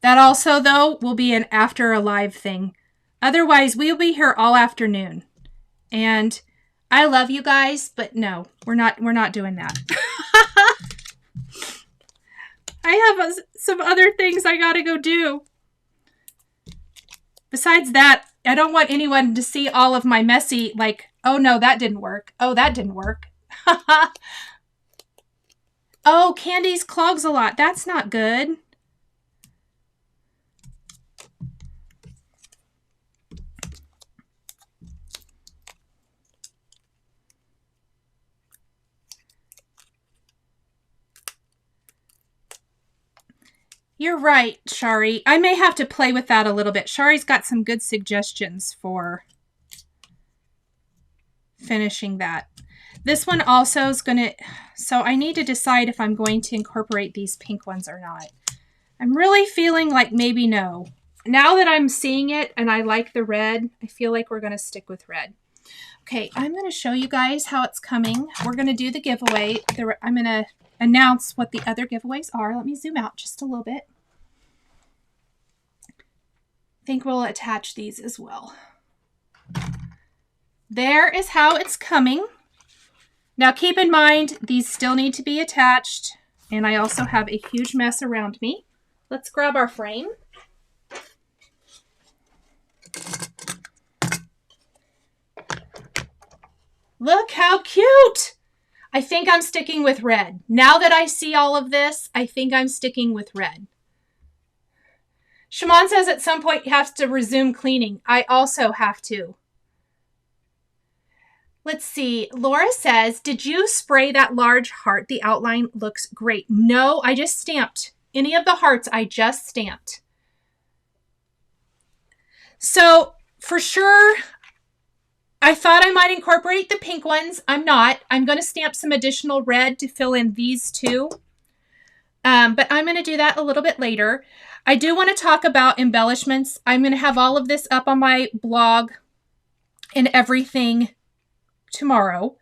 That also, though, will be an after a live thing. Otherwise, we'll be here all afternoon. And I love you guys, but no, we're not doing that. I have some other things I gotta go do. Besides that, I don't want anyone to see all of my messy, like, oh no, that didn't work. Oh, that didn't work. Oh, Candy's clogs a lot. That's not good. You're right, Shari. I may have to play with that a little bit. Shari's got some good suggestions for finishing that. This one also is going to... So I need to decide if I'm going to incorporate these pink ones or not. I'm really feeling like maybe no. Now that I'm seeing it and I like the red, I feel like we're going to stick with red. Okay, I'm going to show you guys how it's coming. We're going to do the giveaway. I'm going to announce what the other giveaways are. Let me zoom out just a little bit. I think we'll attach these as well. There is how it's coming. Now keep in mind, these still need to be attached, and I also have a huge mess around me. Let's grab our frame. Look how cute! I think I'm sticking with red. Now that I see all of this, I think I'm sticking with red. Shimon says at some point you have to resume cleaning. I also have to. Let's see. Laura says, did you spray that large heart? The outline looks great. No, I just stamped. Any of the hearts, I just stamped. So, for sure, I thought I might incorporate the pink ones. I'm not. I'm going to stamp some additional red to fill in these two. But I'm going to do that a little bit later. I do want to talk about embellishments. I'm going to have all of this up on my blog and everything tomorrow.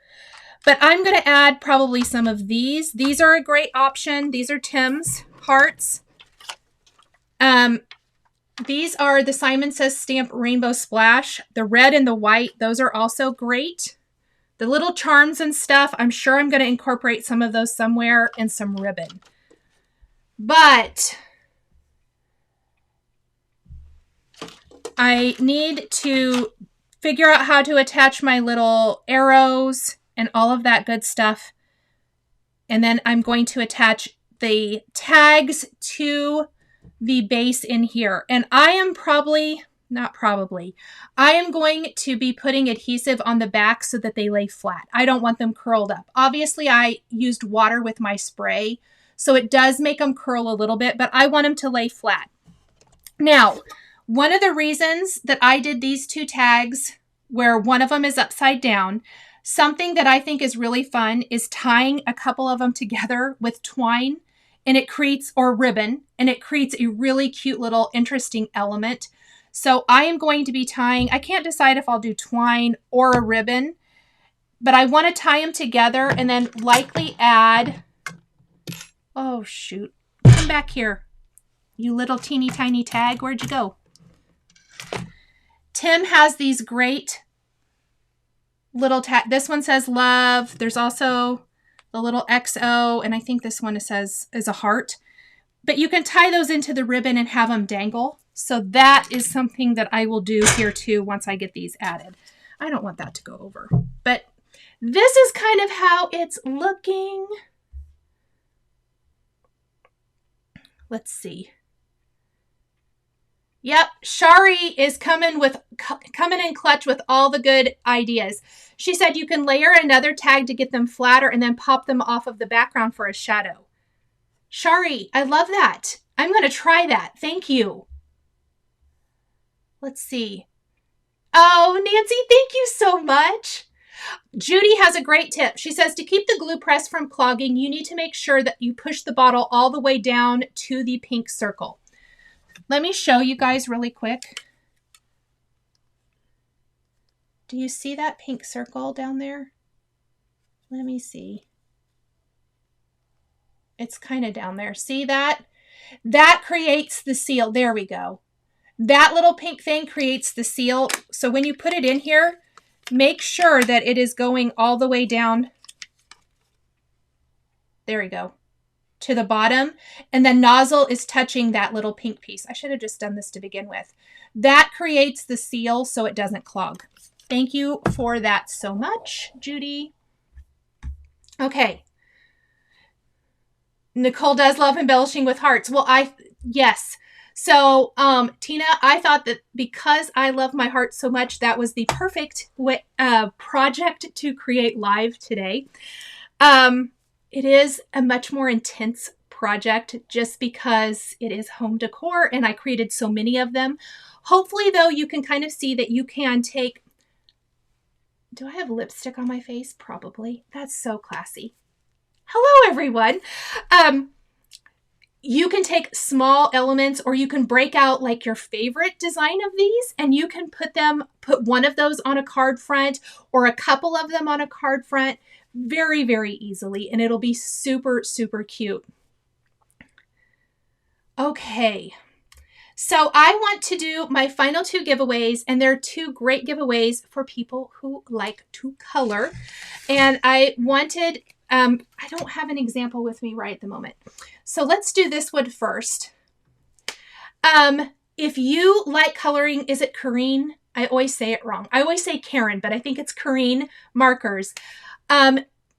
But I'm going to add probably some of these. These are a great option. These are Tim's hearts. These are the Simon Says Stamp Rainbow Splash. The red and the white, those are also great. The little charms and stuff, I'm sure I'm going to incorporate some of those somewhere and some ribbon. But I need to figure out how to attach my little arrows and all of that good stuff. And then I'm going to attach the tags to the base in here. And I am I am going to be putting adhesive on the back so that they lay flat. I don't want them curled up. Obviously, I used water with my spray, so it does make them curl a little bit, but I want them to lay flat. Now, one of the reasons that I did these two tags where one of them is upside down, something that I think is really fun is tying a couple of them together with twine, and it creates, or ribbon, and it creates a really cute little interesting element. So I am going to be tying, I can't decide if I'll do twine or a ribbon, but I want to tie them together and then likely add, oh shoot, come back here, you little teeny tiny tag, where'd you go? Tim has these great little tag. This one says love. There's also the little XO, and I think this one says is a heart. But you can tie those into the ribbon and have them dangle. So that is something that I will do here too once I get these added. I don't want that to go over. But this is kind of how it's looking. Let's see. Yep, Shari is coming in clutch with all the good ideas. She said you can layer another tag to get them flatter and then pop them off of the background for a shadow. Shari, I love that. I'm going to try that. Thank you. Let's see. Oh, Nancy, thank you so much. Judy has a great tip. She says to keep the glue press from clogging, you need to make sure that you push the bottle all the way down to the pink circle. Let me show you guys really quick. Do you see that pink circle down there? Let me see. It's kind of down there. See that? That creates the seal. There we go. That little pink thing creates the seal. So when you put it in here, make sure that it is going all the way down. There we go. To the bottom. And the nozzle is touching that little pink piece. I should have just done this to begin with. That creates the seal so it doesn't clog. Thank you for that so much, Judy. Okay. Nichol does love embellishing with hearts. Well, yes. So, Tina, I thought that because I love my heart so much, that was the perfect project to create live today. It is a much more intense project just because it is home decor and I created so many of them. Hopefully, though, you can kind of see that you can take... Do I have lipstick on my face? Probably. That's so classy. Hello, everyone. You can take small elements or you can break out like your favorite design of these and you can put one of those on a card front or a couple of them on a card front very, very easily. And it'll be super, super cute. Okay. So I want to do my final 2 giveaways, and they're 2 great giveaways for people who like to color. And I wanted, I don't have an example with me right at the moment. So let's do this one first. If you like coloring, is it Kareen? I always say it wrong. I always say Karen, but I think it's Kareen markers.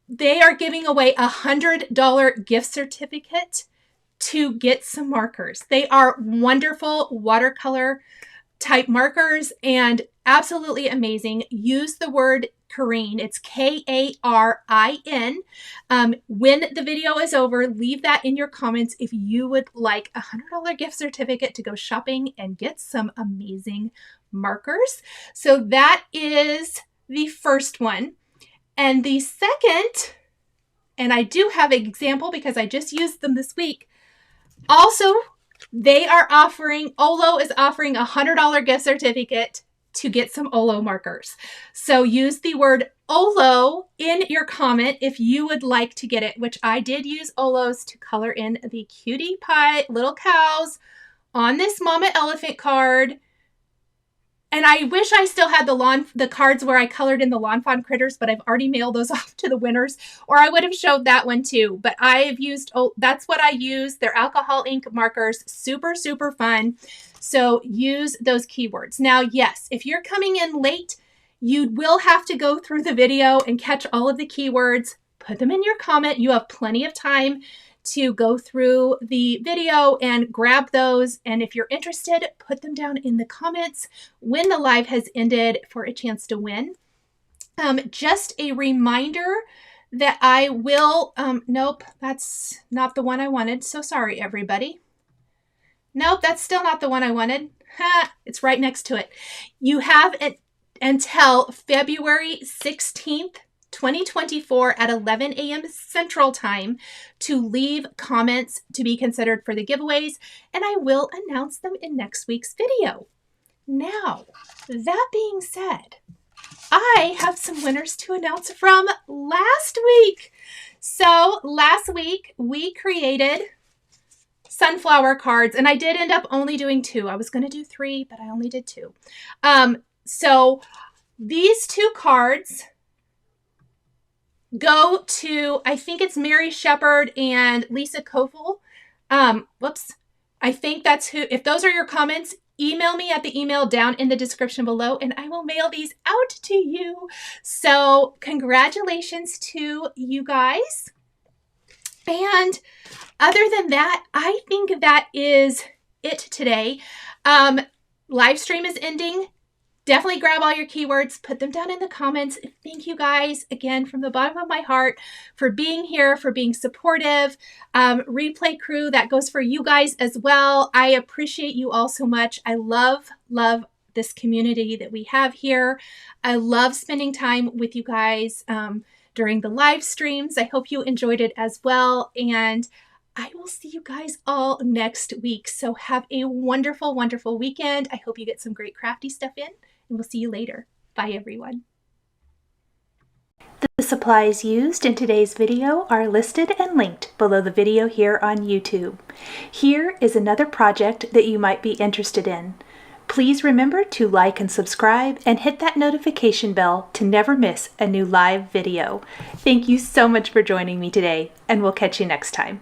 They are giving away a $100 gift certificate to get some markers. They are wonderful watercolor type markers and absolutely amazing. Use the word Kareen. It's Karin. When the video is over, leave that in your comments if you would like a $100 gift certificate to go shopping and get some amazing markers. So that is the first one. And the second, and I do have an example because I just used them this week. Also, Olo is offering a $100 gift certificate to get some Olo markers. So use the word Olo in your comment if you would like to get it, which I did use Olos to color in the cutie pie little cows on this Mama Elephant card. And I wish I still had the cards where I colored in the Lawn Fawn critters, but I've already mailed those off to the winners, or I would have showed that one too. But that's what I use. They're alcohol ink markers, super, super fun. So use those keywords. Now, yes, if you're coming in late, you will have to go through the video and catch all of the keywords, put them in your comment. You have plenty of time to go through the video and grab those. And if you're interested, put them down in the comments when the live has ended for a chance to win. Just a reminder that I will, nope, that's not the one I wanted. So sorry, everybody. Nope, that's still not the one I wanted. It's right next to it. You have it until February 16th, 2024 at 11 a.m. Central Time to leave comments to be considered for the giveaways, and I will announce them in next week's video. Now, that being said, I have some winners to announce from last week. So last week we created sunflower cards, and I did end up only doing 2. I was going to do 3, but I only did 2. So these 2 cards go to, I think it's Mary Shepard and Lisa Kofel. Whoops. I think that's who. If those are your comments, email me at the email down in the description below and I will mail these out to you. So congratulations to you guys. And other than that, I think that is it today. Live stream is ending. Definitely grab all your keywords, put them down in the comments. Thank you guys again from the bottom of my heart for being here, for being supportive. Replay crew, that goes for you guys as well. I appreciate you all so much. I love, love this community that we have here. I love spending time with you guys during the live streams. I hope you enjoyed it as well. And I will see you guys all next week. So have a wonderful, wonderful weekend. I hope you get some great crafty stuff in, and we'll see you later. Bye, everyone. The supplies used in today's video are listed and linked below the video here on YouTube. Here is another project that you might be interested in. Please remember to like and subscribe and hit that notification bell to never miss a new live video. Thank you so much for joining me today, and we'll catch you next time.